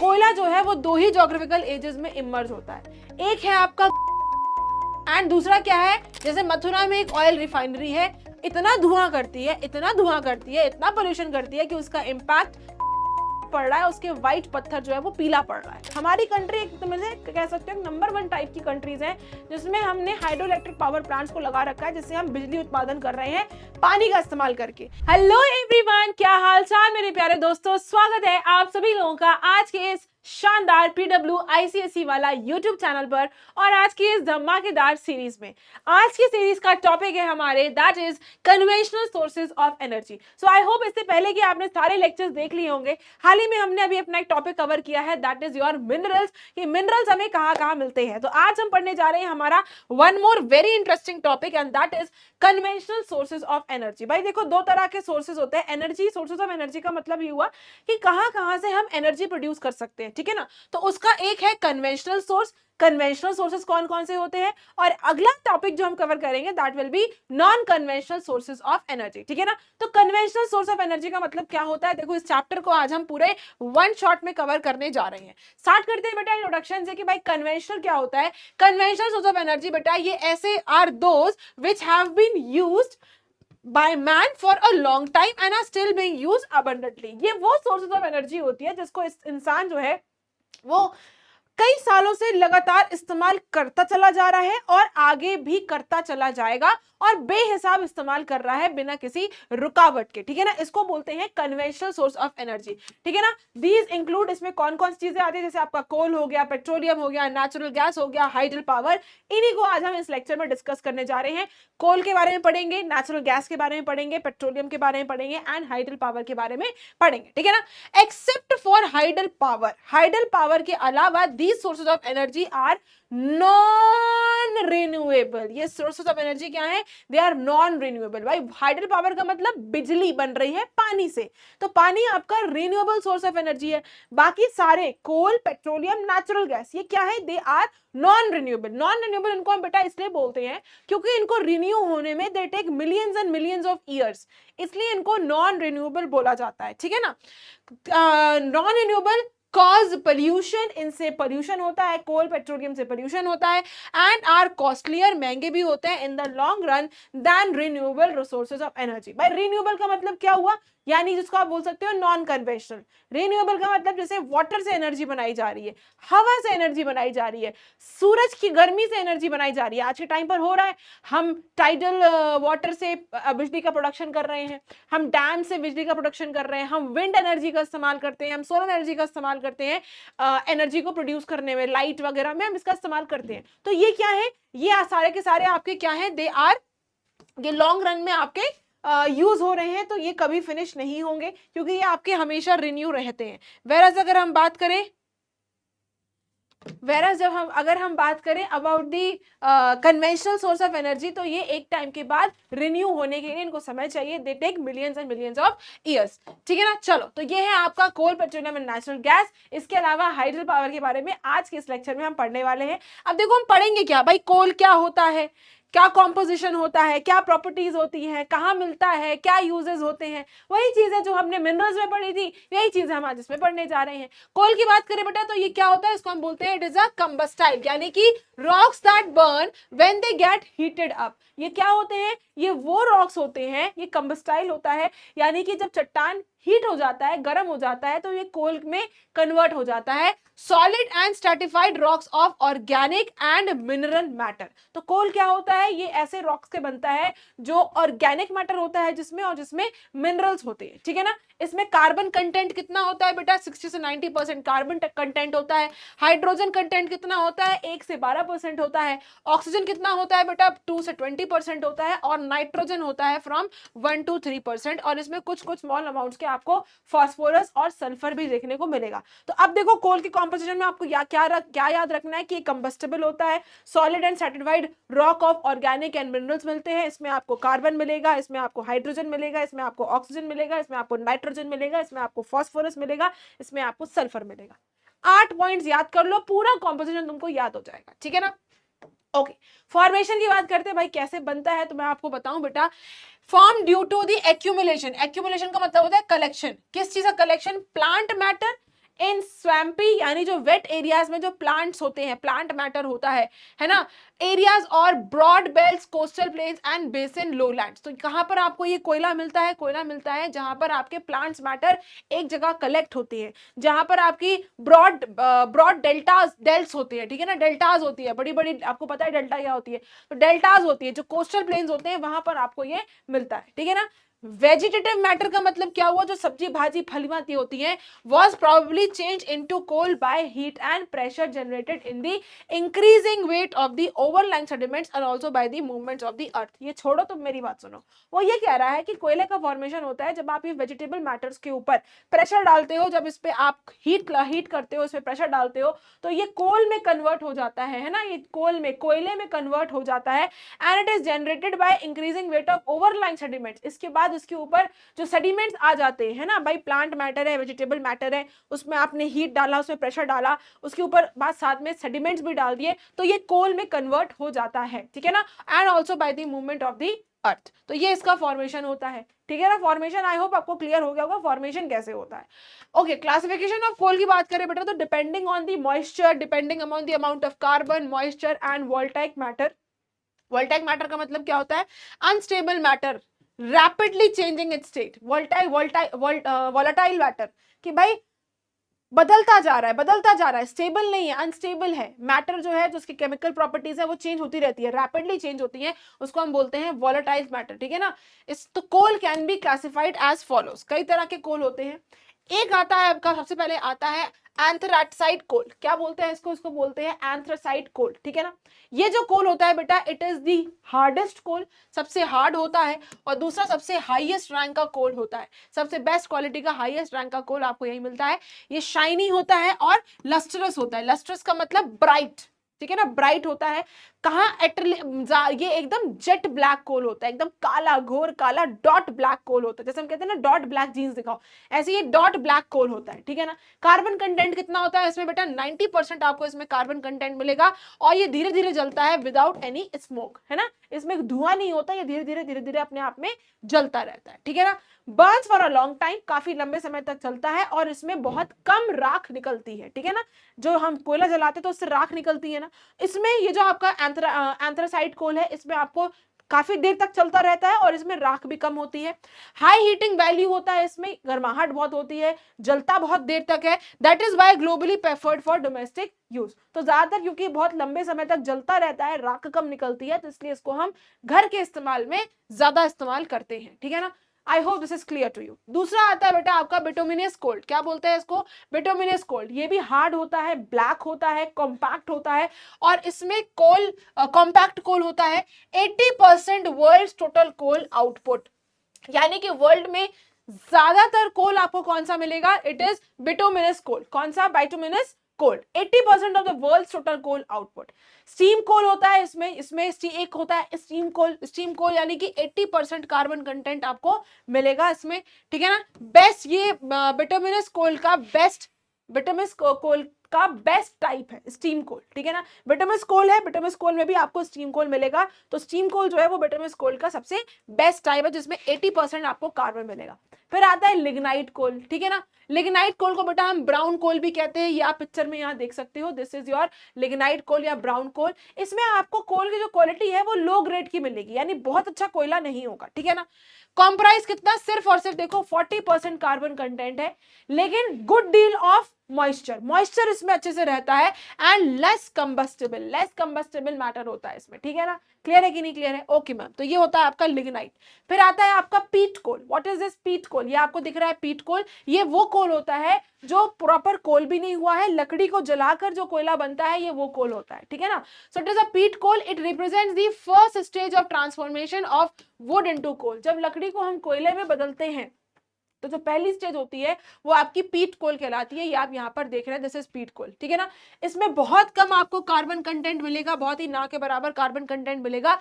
कोयला जो है वो दो ही ज्योग्राफिकल एजेस में इमर्ज होता है, एक है आपका एंड दूसरा क्या है, जैसे मथुरा में एक ऑयल रिफाइनरी है, इतना धुआं करती है, इतना धुआं करती है, इतना पोल्यूशन करती है कि उसका इम्पैक्ट पड़ रहा है, उसके व्हाइट पत्थर जो है वो पीला पड़ रहा है। हमारी कंट्री एक कह सकते हैं नंबर 1 टाइप की कंट्रीज है जिसमें हमने हाइड्रो इलेक्ट्रिक पावर प्लांट्स को लगा रखा है, जिससे हम बिजली उत्पादन कर रहे हैं पानी का इस्तेमाल करके। हेलो एवरीवन, क्या हाल चाल मेरे प्यारे दोस्तों, स्वागत है आप सभी लोगों का आज के इस शानदार PW ICSE वाला YouTube चैनल पर और आज की इस धमाकेदार सीरीज में। आज की सीरीज का टॉपिक है हमारे that is conventional sources of energy. So I hope इससे पहले कि आपने सारे लेक्चर्स देख लिए होंगे, हाल ही में हमने अभी अपना एक टॉपिक कवर किया है दैट इज योर मिनरल्स, कि मिनरल्स हमें कहाँ मिलते हैं। तो आज हम पढ़ने जा रहे हैं हमारा one more very interesting topic and that is conventional sources of energy. भाई देखो, दो तरह के सोर्सेज होते हैं एनर्जी। सोर्सेज ऑफ एनर्जी का मतलब ये हुआ कि कहाँ से हम एनर्जी प्रोड्यूस कर सकते हैं, ठीक है ना। तो उसका एक है कन्वेंशनल सोर्स। कन्वेंशनल सोर्सेज कौन कौन से होते हैं, और अगला टॉपिक जो हम कवर करेंगे that will be non conventional sources of energy, ठीक है ना। तो कन्वेंशनल सोर्स ऑफ एनर्जी का मतलब क्या होता है, देखो इस चैप्टर को आज हम पूरे वन शॉट में कवर करने जा रहे हैं। स्टार्ट करते हैं बेटा इंट्रोडक्शन से कि भाई कन्वेंशनल क्या होता है। कन्वेंशनल सोर्स ऑफ एनर्जी बेटा ये ऐसे are those which have been used by man for a long time and are still being used abundantly। ये वो सोर्सेज ऑफ एनर्जी होती है जिसको इस इंसान जो है वो कई सालों से लगातार इस्तेमाल करता चला जा रहा है और आगे भी करता चला जाएगा और बेहिसाब इस्तेमाल कर रहा है बिना किसी रुकावट के, ठीक है ना। इसको बोलते हैं कन्वेंशनल सोर्स ऑफ एनर्जी, ठीक है ना। दीज इंक्लूड, इसमें कौन कौन सी चीजें आती है, जैसे आपका कोल हो गया, पेट्रोलियम हो गया, नेचुरल गैस हो गया, हाइडल पावर। इन्हीं को आज हम इस लेक्चर में डिस्कस करने जा रहे हैं। कोल के बारे में पढ़ेंगे, नेचुरल गैस के बारे में पढ़ेंगे, पेट्रोलियम के बारे में पढ़ेंगे एंड हाइडल पावर के बारे में पढ़ेंगे, ठीक है ना। एक्सेप्ट फॉर हाइडल पावर के अलावा these sources of energy are non renewable. ये सोर्सेज ऑफ एनर्जी क्या है, दे आर नॉन रिन्यूएबल। भाई हाइडल पावर का मतलब बिजली बन रही है पानी से, तो पानी आपका रिन्यूएबल सोर्स ऑफ एनर्जी है। बाकी सारे कोल, पेट्रोलियम, नेचुरल गैस ये क्या है, they are non renewable. Non renewable इनको हम बेटा इसलिए बोलते हैं क्योंकि इनको रिन्यू होने में they take millions and millions of years, इसलिए इनको नॉन रिन्यूएबल बोला जाता है, ठीक है ना। नॉन रिन्यूएबल कॉज पोल्यूशन, इनसे पोल्यूशन होता है, कोल पेट्रोलियम से पोल्यूशन होता है एंड आर कॉस्टलियर, महंगे भी होते हैं in the long run than renewable resources of energy. भाई रिन्यूएबल का मतलब क्या हुआ, यानी जिसको आप बोल सकते हो नॉन कन्वेंशनल। रिन्यूएबल का मतलब जैसे वाटर से एनर्जी बनाई जा रही है, हवा से एनर्जी बनाई जा रही है, सूरज की गर्मी से एनर्जी बनाई जा रही है। आज के टाइम पर हो रहा है, हम टाइडल वाटर से बिजली का प्रोडक्शन कर रहे हैं, हम डैम से बिजली का प्रोडक्शन कर रहे हैं, हम विंड एनर्जी का इस्तेमाल करते हैं, हम सोलर एनर्जी का इस्तेमाल करते हैं एनर्जी को प्रोड्यूस करने में, लाइट वगैरह में हम इसका इस्तेमाल करते हैं। तो ये क्या है, ये सारे के सारे आपके क्या है, दे आर, ये लॉन्ग रन में आपके यूज हो रहे हैं, तो ये कभी फिनिश नहीं होंगे क्योंकि ये आपके हमेशा रिन्यू रहते हैं। वेरएज अगर हम बात करें about the conventional source of energy, तो ये एक टाइम के बाद रिन्यू होने के लिए इनको समय चाहिए, they take millions and millions of years, ठीक है ना। चलो, तो ये है आपका coal, petroleum and natural gas. इसके अलावा हाइडल पावर के बारे में आज के इस लेक्चर में हम पढ़ने वाले हैं। अब देखो हम पढ़ेंगे क्या, भाई कोल क्या होता है, क्या कॉम्पोजिशन होता है, क्या प्रॉपर्टीज होती हैं, कहाँ मिलता है, क्या यूजेस होते हैं, वही चीजें जो हमने मिनरल्स में पढ़ी थी, यही चीजें हम आज इसमें पढ़ने जा रहे हैं। कोल की बात करें बेटा तो ये क्या होता है, इसको हम बोलते हैं इट इज अ कंबस्टाइल, यानी कि rocks that burn when they get heated up. ये क्या होते हैं, ये वो रॉक्स होते हैं, ये कंबस्टाइल होता है, यानी कि जब चट्टान हीट हो जाता है, गर्म हो जाता है, तो ये कोल में कन्वर्ट हो जाता है। Solid and stratified rocks of organic and mineral matter. तो कोल क्या होता है, ये ऐसे रॉक्स से बनता है जो ऑर्गेनिक मैटर होता है जिसमें, और जिसमें मिनरल्स होते हैं, ठीक है ना। इसमें कार्बन कंटेंट कितना होता है बेटा, 60 से 90% कार्बन कंटेंट होता है। हाइड्रोजन कंटेंट कितना होता है, 1 से 12% होता है। ऑक्सीजन कितना होता है बेटा, 2 से 20% होता है। और नाइट्रोजन होता है फ्रॉम 1 to 3%। और इसमें कुछ स्मॉल अमाउंट्स के आपको फास्फोरस और सल्फर भी देखने को मिलेगा। तो अब देखो कोल की कॉम्पोजिशन में आपको क्या याद रखना है कि कंबस्टेबल होता है, solid and stratified rock of organic and minerals मिलते हैं। इसमें आपको कार्बन मिलेगा, इसमें आपको हाइड्रोजन मिलेगा, इसमें आपको ऑक्सीजन मिलेगा, इसमें आपको नाइट्रोजन मिलेगा, इसमें आपको फास्फोरस मिलेगा, इसमें आपको सल्फर मिलेगा। 8 पॉइंट्स याद कर लो, पूरा कॉम्पोजिशन तुमको याद हो जाएगा, ठीक है ना। ओके, फॉर्मेशन की बात करते हैं भाई, कैसे बनता है तो मैं आपको बताऊं बेटा। Form due to the accumulation. Accumulation का मतलब होता है कलेक्शन। किस चीज का collection, plant matter in swampy यानी जो वेट एरियाज में जो प्लांट्स होते हैं, प्लांट मैटर होता है ना, एरियाज और broad belts, coastal plains and basin lowlands. तो कहां पर आपको ये कोयला मिलता है? कोयला मिलता है जहां पर आपके प्लांट्स मैटर एक जगह कलेक्ट होती है, जहां पर आपकी ब्रॉड डेल्टाज डेल्ट्स होती है, ठीक है ना, डेल्टाज होती है, बड़ी बड़ी, आपको पता है डेल्टा क्या होती है, तो डेल्टाज होती है, जो कोस्टल प्लेन्स होते हैं वहां पर आपको ये मिलता है, ठीक है ना। वेजिटेटिव मैटर का मतलब क्या हुआ? जो सब्जी भाजी फलीभाती होती हैं, was probably changed into coal by heat and pressure generated in the increasing weight of the overlying sediments and also by the movements of the earth। ये छोड़ो, तुम मेरी बात सुनो। वो ये कह रहा है कि कोयले का फॉर्मेशन होता है जब आप ये वेजिटेबल मैटर्स के ऊपर प्रेशर डालते हो, जब इस पे आप हीट करते हो, इस पे प्रेशर डालते हो, तो ये कोल में कन्वर्ट हो जाता है ना, ये कोल में, कोयले में कन्वर्ट हो जाता है। And it is generated by increasing weight of overlying sediments. इसके बाद उसके ऊपर जो सेडिमेंट्स आ जाते हैं ना भाई, प्लांट मैटर है, वेजिटेबल मैटर है, उसमें आपने हीट डाला, उसमें प्रेशर डाला, उसके ऊपर बाद साथ में सेडिमेंट्स भी डाल दिए, तो ये कोल में कन्वर्ट हो जाता है, ठीक है ना। And also by the movement of the earth, तो ये इसका फॉर्मेशन होता है, ठीक है ना। फॉर्मेशन आई होप आपको क्लियर हो गया होगा फॉर्मेशन कैसे होता है। ओके, क्लासिफिकेशन ऑफ कोल की बात करें बेटा, तो depending on the moisture, depending on the amount of carbon, moisture and voltaic matter. Voltaic matter का मतलब क्या होता है? Unstable matter, rapidly changing it's state. Volatile matter कि भाई बदलता जा रहा है, स्टेबल नहीं है, अनस्टेबल है। मैटर जो है, जो उसकी केमिकल प्रॉपर्टीज है, वो चेंज होती रहती है, रैपिडली चेंज होती है, उसको हम बोलते हैं वोलेटाइल मैटर, ठीक है ना। इस तो coal can be classified as follows. कई तरह के कोल होते हैं। एक आता है आपका, सबसे पहले आता है एंथ्रासाइट कोल। क्या बोलते हैं इसको? इसको बोलते हैं एंथ्रासाइट कोल, ठीक है ना। ये जो कोल होता है बेटा, इट इज दी हार्डेस्ट कोल, सबसे हार्ड होता है। और दूसरा सबसे हाईएस्ट रैंक का कोल होता है, सबसे बेस्ट क्वालिटी का हाईएस्ट रैंक का कोल आपको यही मिलता है। ये शाइनी होता है और लस्ट्रस होता है। लस्ट्रस का मतलब ब्राइट, ठीक है ना, ब्राइट होता है। कहाँ? ये एकदम जेट ब्लैक कोल होता है, एकदम काला, घोर काला डॉट ब्लैक कोल होता है। जैसे हम कहते हैं ना डॉट ब्लैक जीन्स दिखाओ, ऐसे ये डॉट ब्लैक कोल होता है, ठीक है ना। कार्बन कंटेंट कितना होता है इसमें बेटा? 90% आपको इसमें कार्बन कंटेंट मिलेगा। और ये धीरे धीरे जलता है विदाउट एनी स्मोक, है ना, इसमें धुआं नहीं होता, ये धीरे धीरे अपने आप में जलता रहता है, ठीक है ना। Burns for a long time, काफी लंबे समय तक चलता है, और इसमें बहुत कम राख निकलती है, ठीक है ना। जो हम कोयला जलाते तो उससे राख निकलती है ना, इसमें ये जो आपका एंथ्रासाइट कोल है, इसमें आपको काफी देर तक चलता रहता है और इसमें राख भी कम होती है। हाई हीटिंग वैल्यू होता है, इसमें गर्माहट बहुत होती है, जलता बहुत देर तक है। That is why globally preferred for domestic use. तो ज्यादातर क्योंकि बहुत लंबे समय तक जलता रहता है, राख कम निकलती है, तो इसलिए इसको हम घर के इस्तेमाल में ज्यादा इस्तेमाल करते हैं, ठीक है ना। I hope this is clear to you. दूसरा आता है बेटा आपका बिटुमिनस कोल। क्या बोलते हैं इसको? बिटुमिनस कोल। ये भी हार्ड होता है, ब्लैक होता है, कॉम्पैक्ट होता है, और इसमें कोल कॉम्पैक्ट कोल होता है। 80% वर्ल्ड टोटल कोल आउटपुट, यानी कि वर्ल्ड में ज्यादातर कोल आपको कौन सा मिलेगा? It is bituminous coal. कौन सा? Bituminous coal. 80% of the world total coal output. Steam coal होता है इसमें एक होता है स्टीम कोल यानी कि 80% कार्बन कंटेंट आपको मिलेगा इसमें, ठीक है ना। बेस्ट ये बिटुमिनस कोल का बेस्ट टाइप है स्टीम कोल, ठीक है ना। बिटुमिनस कोल है, बिटुमिनस कोल में भी आपको स्टीम कोल मिलेगा। तो स्टीम कोल जो है वो बिटुमिनस कोल का सबसे बेस्ट टाइप है, जिसमें 80% आपको कार्बन मिलेगा। फिर आता है लिग्नाइट कोल, ठीक है ना। लिग्नाइट कोल को बेटा हम ब्राउन कोल भी कहते हैं, ये आप पिक्चर में यहाँ देख सकते हो, दिस इज योर लिग्नाइट कोल या ब्राउन कोल। इसमें आपको कोल की जो क्वालिटी है वो लो ग्रेड की मिलेगी, यानी बहुत अच्छा कोयला नहीं होगा, ठीक है ना। कॉम्प्राइज कितना? सिर्फ और सिर्फ देखो 40% कार्बन कंटेंट है, लेकिन गुड डील ऑफ मॉइस्चर इसमें अच्छे से रहता है, एंड लेस कंबस्टेबल मैटर होता है इसमें, ठीक है ना। क्लियर है कि नहीं क्लियर है? Okay ma'am. तो ये होता है आपका लिग्नाइट। फिर आता है आपका पीट कोल। व्हाट इज दिस पीट कोल? ये आपको दिख रहा है पीट कोल। ये वो कोल होता है जो प्रॉपर कोल भी नहीं हुआ है, लकड़ी को जलाकर जो कोयला बनता है, ये वो कोल होता है, ठीक है ना। So it is a peat coal. It represents the first stage of transformation of wood into coal. जब लकड़ी को हम कोयले में बदलते हैं तो जो पहली स्टेज होती है वो आपकी पीट कोल कहलाती है। ये आप यहाँ पर देख रहे हैं, दिस इज पीट कोल, ठीक है ना। इसमें बहुत कम आपको कार्बन कंटेंट मिलेगा, बहुत ही ना के बराबर कार्बन कंटेंट मिलेगा,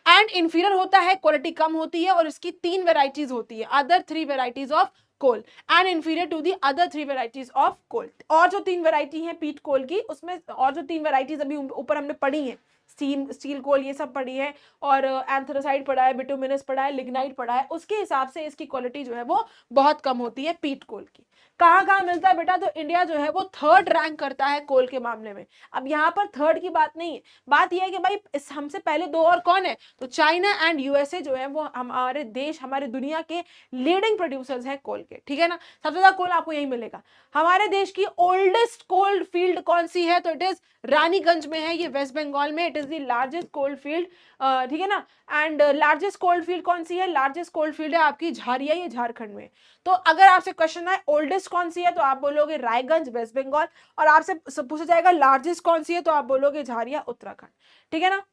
एंड इंफीरियर होता है, क्वालिटी कम होती है, और इसकी 3 वेराइटीज होती है, other 3 varieties of coal and inferior to the other 3 varieties of coal. और जो 3 वेराइटी है पीट कोल की, उसमें और जो 3 वेराइटीज अभी ऊपर हमने पढ़ी है, स्टील कोल ये सब पड़ी है, और एंथ्रासाइट पड़ा है, बिटुमिनस पड़ा है, लिग्नाइट पड़ा है, उसके हिसाब से इसकी क्वालिटी जो है वो बहुत कम होती है पीट कोल की। कहाँ कहाँ मिलता है बेटा, तो इंडिया जो है वो थर्ड रैंक करता है कोल के मामले में। अब यहाँ पर थर्ड की बात नहीं है, बात यह है कि भाई हमसे पहले दो और कौन है, तो चाइना एंड यूएसए जो है वो हमारे देश, हमारे दुनिया के लीडिंग प्रोड्यूसर्स हैं कोल के, ठीक है ना। सबसे ज्यादा कोल आपको यही मिलेगा। हमारे देश की ओल्डेस्ट कोल फील्ड कौन सी है, तो इट इज रानीगंज में है, ये वेस्ट बंगाल में, it is the largest coal field, ठीक है ना। एंड लार्जेस्ट कोल फील्ड कौन सी है, लार्जेस्ट कोल फील्ड है आपकी झारिया, ये झारखंड में। तो अगर आपसे क्वेश्चन आए ओल्डेस्ट कौन सी है, तो आप बोलोगे रायगंज वेस्ट बंगाल, और आपसे पूछा जाएगा लार्जेस्ट कौन सी है, तो आप बोलोगे झारिया उत्तराखंड, ठीक है ना।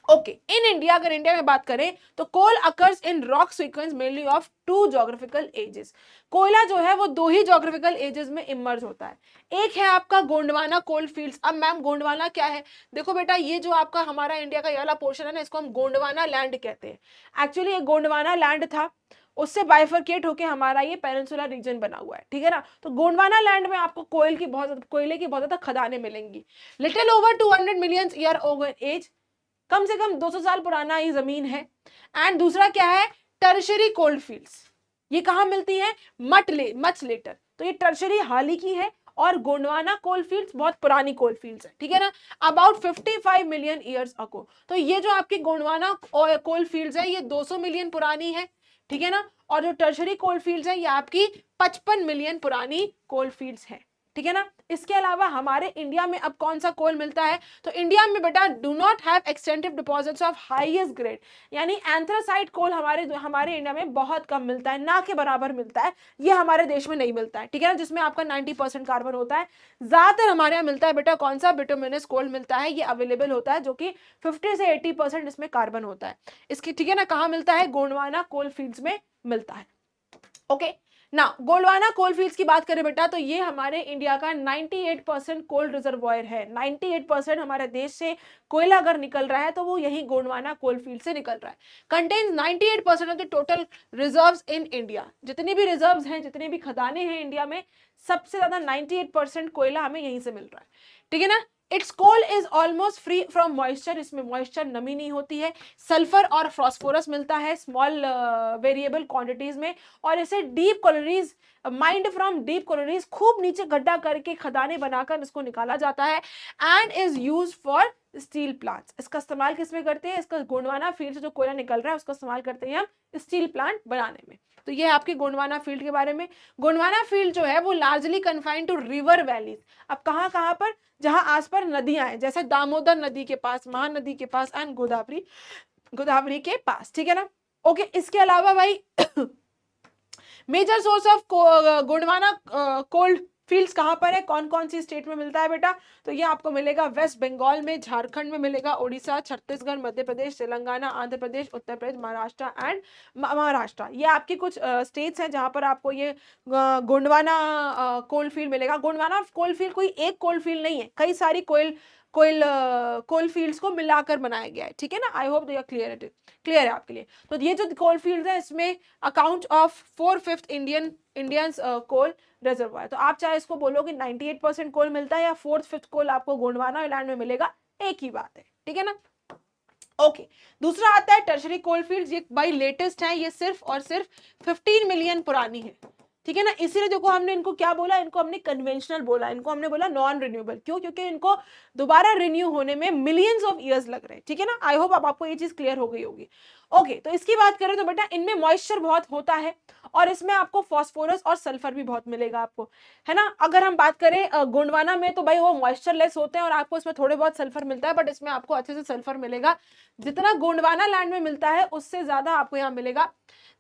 ओके, इन इंडिया, अगर इंडिया में बात करें तो coal occurs in rock sequence mainly of 2 geographical ages. कोयला जो है वो 2 ही ज्योग्राफिकल एजेस में इमर्ज होता है। एक है आपका गोंडवाना कोल फील्ड्स। अब मैम गोंडवाना क्या है, देखो बेटा ये जो आपका हमारा इंडिया का ये वाला पोर्शन है ना, इसको हम गोंडवाना लैंड कहते हैं। एक्चुअली ये गोंडवाना लैंड था, उससे बाइफरकेट होके हमारा ये पेनिनसुलर रीजन बना हुआ है, ठीक है ना। तो गोंडवाना लैंड में आपको कोयले की बहुत ज्यादा खदानें मिलेंगी। Little over 200 million year over age, कम से कम 200 साल पुराना ये जमीन है। एंड दूसरा क्या है, टर्शरी कोल्ड फील्ड्स। ये कहाँ मिलती है, मच लेटर, तो ये टर्शरी हाल ही की है, और गोंडवाना कोल फील्ड्स बहुत पुरानी कोल फील्ड्स है, ठीक है ना, अबाउट 55 मिलियन ईयर्स अगो। तो ये जो आपकी गोंडवाना कोल फील्ड्स है ये 200 मिलियन पुरानी है, ठीक है ना। और जो टर्शरी कोल फील्ड्स है ये आपकी 55 मिलियन पुरानी कोल फील्ड्स है, ठीक है ना। इसके अलावा हमारे इंडिया में अब कौन सा कोल मिलता है, तो इंडिया में बेटा do not have extensive deposits of highest grade, यानी एंथ्रासाइट कोल हमारे इंडिया में बहुत कम मिलता है, ना के बराबर मिलता है, ये हमारे देश में नहीं मिलता है, ठीक है ना, जिसमें आपका 90% कार्बन होता है। ज्यादातर हमारे यहाँ मिलता है बेटा कौन सा, बिटुमिनस कोल मिलता है, ये अवेलेबल होता है, जो कि 50 से 80% इसमें कार्बन होता है इसकी, ठीक है ना। कहाँ मिलता है, गोंडवाना कोल फील्ड्स में मिलता है। ओके ना, गोंडवाना कोल फील्ड्स की बात करें बेटा, तो ये हमारे इंडिया का 98% कोल रिजर्वॉयर है। 98% हमारे देश से कोयला अगर निकल रहा है तो वो यही गोंडवाना कोल फील्ड से निकल रहा है। Contains 98% of the total reserves in India. जितनी भी रिजर्व्स हैं, जितनी भी खदानें हैं इंडिया में, सबसे ज्यादा 98% कोयला हमें यहीं से मिल रहा है, ठीक है ना। It's coal is almost free from moisture, इसमें मॉइस्चर नमी नहीं होती है। सल्फर और फॉस्फोरस मिलता है स्मॉल वेरिएबल क्वांटिटीज में, और इसे deep colonies mind from deep colonies, खूब नीचे गड्ढा करके खदानें बनाकर इसको निकाला जाता है। And is use for steel plants. इसका इस्तेमाल किसमें करते हैं, इसका गोंडवाना फील्ड से जो कोयला निकल रहा है उसका इस्तेमाल करते हैं हम स्टील प्लांट बनाने में। तो ये है आपके गोंडवाना फील्ड के बारे में। गोंडवाना फील्ड जो है वो largely confined to river valleys. अब कहाँ कहाँ पर, जहां आस पर नदियां हैं, जैसे दामोदर नदी के पास, महानदी के पास एंड गोदावरी के पास, ठीक है ना। ओके, इसके अलावा भाई major source of Gondwana coal fields कहाँ पर है, कौन कौन सी स्टेट में मिलता है बेटा, तो ये आपको मिलेगा वेस्ट बंगाल में, झारखंड में मिलेगा, उड़ीसा, छत्तीसगढ़, मध्य प्रदेश, तेलंगाना, आंध्र प्रदेश, उत्तर प्रदेश, महाराष्ट्र एंड महाराष्ट्र। ये आपकी कुछ स्टेट्स हैं जहां पर आपको ये गोंडवाना कोल फील्ड मिलेगा। गोंडवाना कोल फील्ड कोई एक कोल फील्ड नहीं है, कई सारी कोल फील्ड्स को मिलाकर बनाया गया है, ठीक है ना। I hope they are clear है आपके लिए। तो ये जो कोल फील्ड्स है इसमें account of 4/5 Indians coal reservoir. तो आप चाहे इसको बोलो कि 98% कोल मिलता है या 4/5 कोल आपको गोंडवाना लैंड में मिलेगा, एक ही बात है, ठीक है ना। ओके, दूसरा आता है टर्शरी कोल फील्ड्स। ये भाई लेटेस्ट है, ये सिर्फ और सिर्फ 15 मिलियन पुरानी है, ठीक है ना। इसीलिए देखो हमने इनको क्या बोला, इनको हमने कन्वेंशनल बोला, इनको हमने बोला नॉन रिन्यूएबल। क्यों, क्योंकि इनको दोबारा रिन्यू होने में मिलियंस ऑफ ईयर्स लग रहे हैं, ठीक है ना। आई होप अब आपको ये चीज क्लियर हो गई होगी। ओके, तो इसकी बात करें तो बेटा इनमें मॉइस्चर बहुत होता है, और इसमें आपको फॉस्फोरस और सल्फर भी बहुत मिलेगा आपको, है ना। अगर हम बात करें गोंडवाना में, तो भाई वो मॉइस्चरलेस होते हैं और आपको इसमें थोड़े बहुत सल्फर मिलता है, बट इसमें आपको अच्छे से सल्फर मिलेगा। जितना गोंडवाना लैंड में मिलता है उससे ज्यादा आपको यहाँ मिलेगा।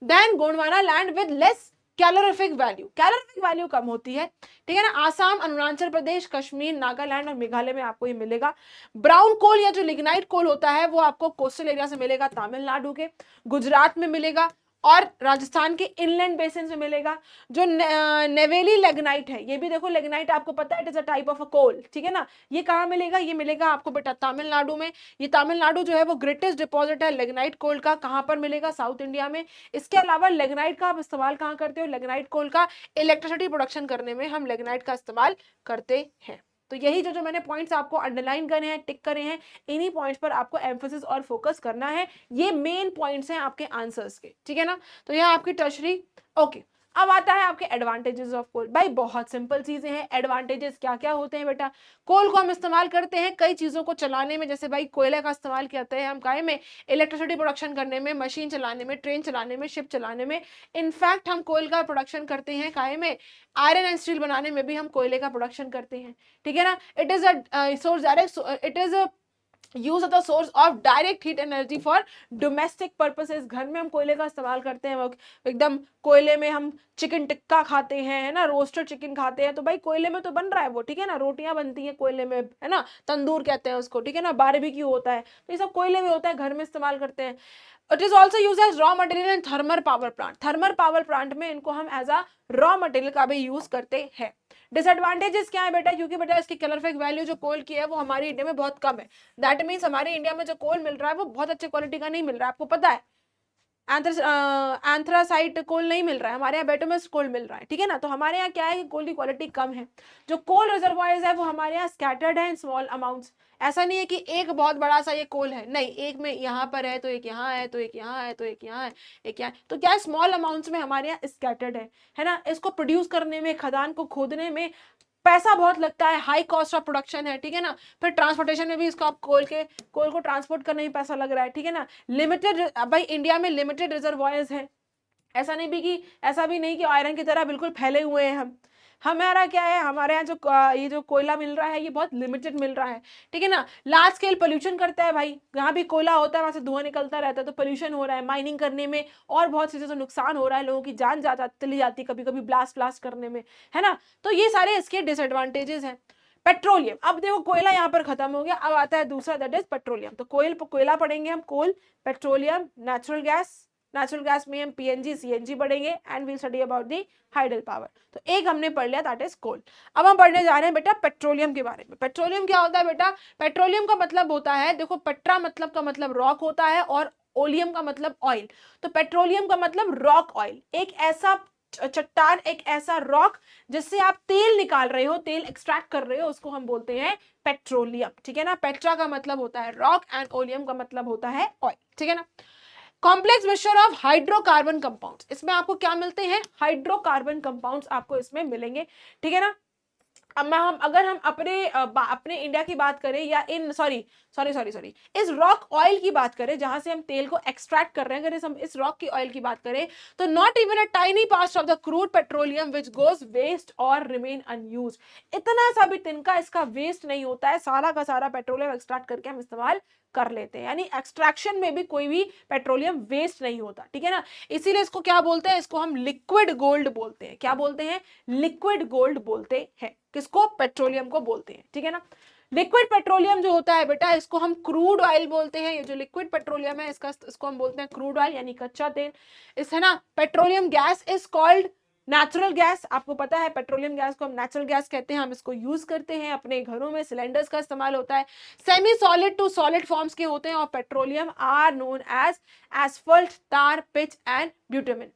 Then Gondwana land with less calorific value कम होती है, ठीक है ना। आसाम, अरुणाचल प्रदेश, कश्मीर, नागालैंड और मेघालय में आपको ये मिलेगा। ब्राउन कोल या जो लिग्नाइट कोल होता है वो आपको कोस्टल एरिया से मिलेगा, तमिलनाडु के, गुजरात में मिलेगा, और राजस्थान के इनलैंड बेसिन में मिलेगा। जो नेवेली लेग्नाइट है, ये भी देखो लेग्नाइट आपको पता है it is a type of a coal, ठीक है ना। ये कहाँ मिलेगा, ये मिलेगा आपको बेटा तमिलनाडु में। ये तमिलनाडु जो है वो ग्रेटेस्ट डिपॉजिट है लेग्नाइट कोल का। कहाँ पर मिलेगा, साउथ इंडिया में। इसके अलावा लेग्नाइट का आप इस्तेमाल कहाँ करते हो, लेग्नाइट कोल का इलेक्ट्रिसिटी प्रोडक्शन करने में हम लेग्नाइट का इस्तेमाल करते हैं, तो यही जो जो मैंने पॉइंट्स आपको अंडरलाइन करे हैं, टिक करे हैं, इन्हीं पॉइंट्स पर आपको एम्फोसिस और फोकस करना है। ये मेन पॉइंट्स हैं आपके आंसर्स के, ठीक है ना। तो यह आपकी टर्शरी। ओके, अब आता है आपके एडवांटेजेस ऑफ कोल। भाई बहुत सिंपल चीजें हैं। एडवांटेजेस क्या क्या होते हैं बेटा? कोल को हम इस्तेमाल करते हैं कई चीजों को चलाने में, जैसे भाई कोयले का इस्तेमाल करते हैं हम काहे में, इलेक्ट्रिसिटी प्रोडक्शन करने में, मशीन चलाने में, ट्रेन चलाने में, शिप चलाने में। इनफैक्ट हम कोयल का प्रोडक्शन करते हैं काहे में, आयरन एंड स्टील बनाने में भी हम कोयले का प्रोडक्शन करते हैं, ठीक है ना। It is a source direct, it is use of the source of direct heat energy for domestic purposes. घर में हम कोयले का इस्तेमाल करते हैं, एकदम कोयले में हम चिकन टिक्का खाते हैं, है ना, रोस्टेड चिकन खाते हैं, तो भाई कोयले में तो बन रहा है वो, ठीक है ना। रोटियां बनती हैं कोयले में, है ना, तंदूर कहते हैं उसको, ठीक है ना, बारबेक्यू होता है, तो ये सब कोयले में होता है, घर में इस्तेमाल करते हैं। It is also use as raw material in thermal power plant. Thermal power plant में इनको हम एज अ रॉ मटेरियल का भी यूज करते हैं। डिसएडवांटेजेस क्या है बेटा? क्योंकि बेटा इसकी कैलोरीफिक वैल्यू जो कोल की है वो हमारी इंडिया में बहुत कम है। दैट मीन्स हमारे इंडिया में जो कोल मिल रहा है वो बहुत अच्छे क्वालिटी का नहीं मिल रहा है, आपको पता है। एंथ्रासाइट कोल नहीं मिल रहा है हमारे यहाँ, बेटोमस कोल मिल रहा है, ठीक है ना। तो हमारे यहाँ क्या है कि कोल की क्वालिटी कम है। जो कोल रिजर्वायर्स है वो हमारे यहाँ स्कैटर्ड है इन स्मॉल अमाउंट्स। ऐसा नहीं है कि एक बहुत बड़ा सा ये कोल है, नहीं, एक में यहाँ पर है तो एक यहाँ है तो एक यहाँ है तो एक यहाँ है, एक यहाँ, तो क्या स्मॉल अमाउंट्स में हमारे यहाँ स्कैटर्ड है ना। इसको प्रोड्यूस करने में, खदान को खोदने में पैसा बहुत लगता है, हाई कॉस्ट ऑफ प्रोडक्शन है, ठीक है ना। फिर ट्रांसपोर्टेशन में भी इसको आप कोल को ट्रांसपोर्ट करने में पैसा लग रहा है, ठीक है ना। लिमिटेड, भाई इंडिया में लिमिटेड रिजर्वायर्स है। ऐसा भी नहीं कि आयरन की तरह बिल्कुल फैले हुए हैं हम। हमारा क्या है, हमारे यहाँ जो ये जो कोयला मिल रहा है ये बहुत लिमिटेड मिल रहा है, ठीक है ना। लार्ज स्केल पोल्यूशन करता है भाई, जहाँ भी कोयला होता है वहां से धुआं निकलता रहता है, तो पोल्यूशन हो रहा है माइनिंग करने में, और बहुत चीजों से नुकसान हो रहा है, लोगों की जान चली जाती है कभी कभी ब्लास्ट करने में, है ना। तो ये सारे इसके डिसएडवांटेजेस हैं। पेट्रोलियम, अब देखो कोयला यहाँ पर खत्म हो गया, अब आता है दूसरा, दैट इज पेट्रोलियम। तो कोयला पढ़ेंगे हम, कोल, पेट्रोलियम, नेचुरल गैस में हम पीएनजी सीएनजी पढ़ेंगे, and we'll study about the hydel power. तो एक हमने पढ़ लिया, दैट इज कोल। अब हम पढ़ने जा रहे हैं बेटा पेट्रोलियम के बारे में। पेट्रोलियम क्या होता है बेटा? पेट्रोलियम का मतलब होता है, देखो पेट्रा मतलब का मतलब रॉक होता है, और ओलियम का मतलब ऑयल। तो पेट्रोलियम का मतलब रॉक ऑयल, एक ऐसा चट्टान, एक ऐसा रॉक जिससे आप तेल निकाल रहे हो, तेल एक्सट्रैक्ट कर रहे हो, उसको हम बोलते हैं पेट्रोलियम, ठीक है ना। पेट्रा का मतलब होता है रॉक, एंड ओलियम का मतलब होता है ऑयल, ठीक है ना। Complex mixture of hydrocarbon compounds, इसमें आपको क्या मिलते हैं? हाइड्रोकार्बन कंपाउंड्स आपको इसमें मिलेंगे, ठीक है ना। अब अगर हम अपने इंडिया की बात करें, या इन सॉरी इस रॉक ऑयल की बात करें जहां से हम तेल को एक्सट्रैक्ट कर रहे हैं, अगर हम इस रॉक की ऑयल की बात करें, तो not even a tiny part of the crude petroleum which goes waste और रिमेन अनयूज्ड। इतना सा भी तिनका इसका वेस्ट नहीं होता है, सारा का सारा पेट्रोलियम एक्सट्रैक्ट करके हम इस्तेमाल कर लेते हैं, यानी एक्सट्रैक्शन में भी कोई भी पेट्रोलियम वेस्ट नहीं होता, ठीक है ना। इसीलिए इसको क्या बोलते हैं? इसको हम लिक्विड गोल्ड बोलते हैं। क्या बोलते हैं? लिक्विड गोल्ड बोलते हैं। किसको? पेट्रोलियम को बोलते हैं, ठीक है ना। लिक्विड पेट्रोलियम जो होता है बेटा, इसको हम क्रूड ऑयल बोलते हैं। ये जो लिक्विड पेट्रोलियम है इसको हम बोलते हैं क्रूड ऑयल, यानी कच्चा तेल। इस, है ना, petroleum gas is called natural gas. आपको पता है पेट्रोलियम गैस को हम नेचुरल गैस कहते हैं। हम इसको यूज करते हैं अपने घरों में, सिलेंडर्स का इस्तेमाल होता है। Semi solid to solid forms के होते हैं, और petroleum are known as asphalt, tar, pitch and ब्यूटामिन।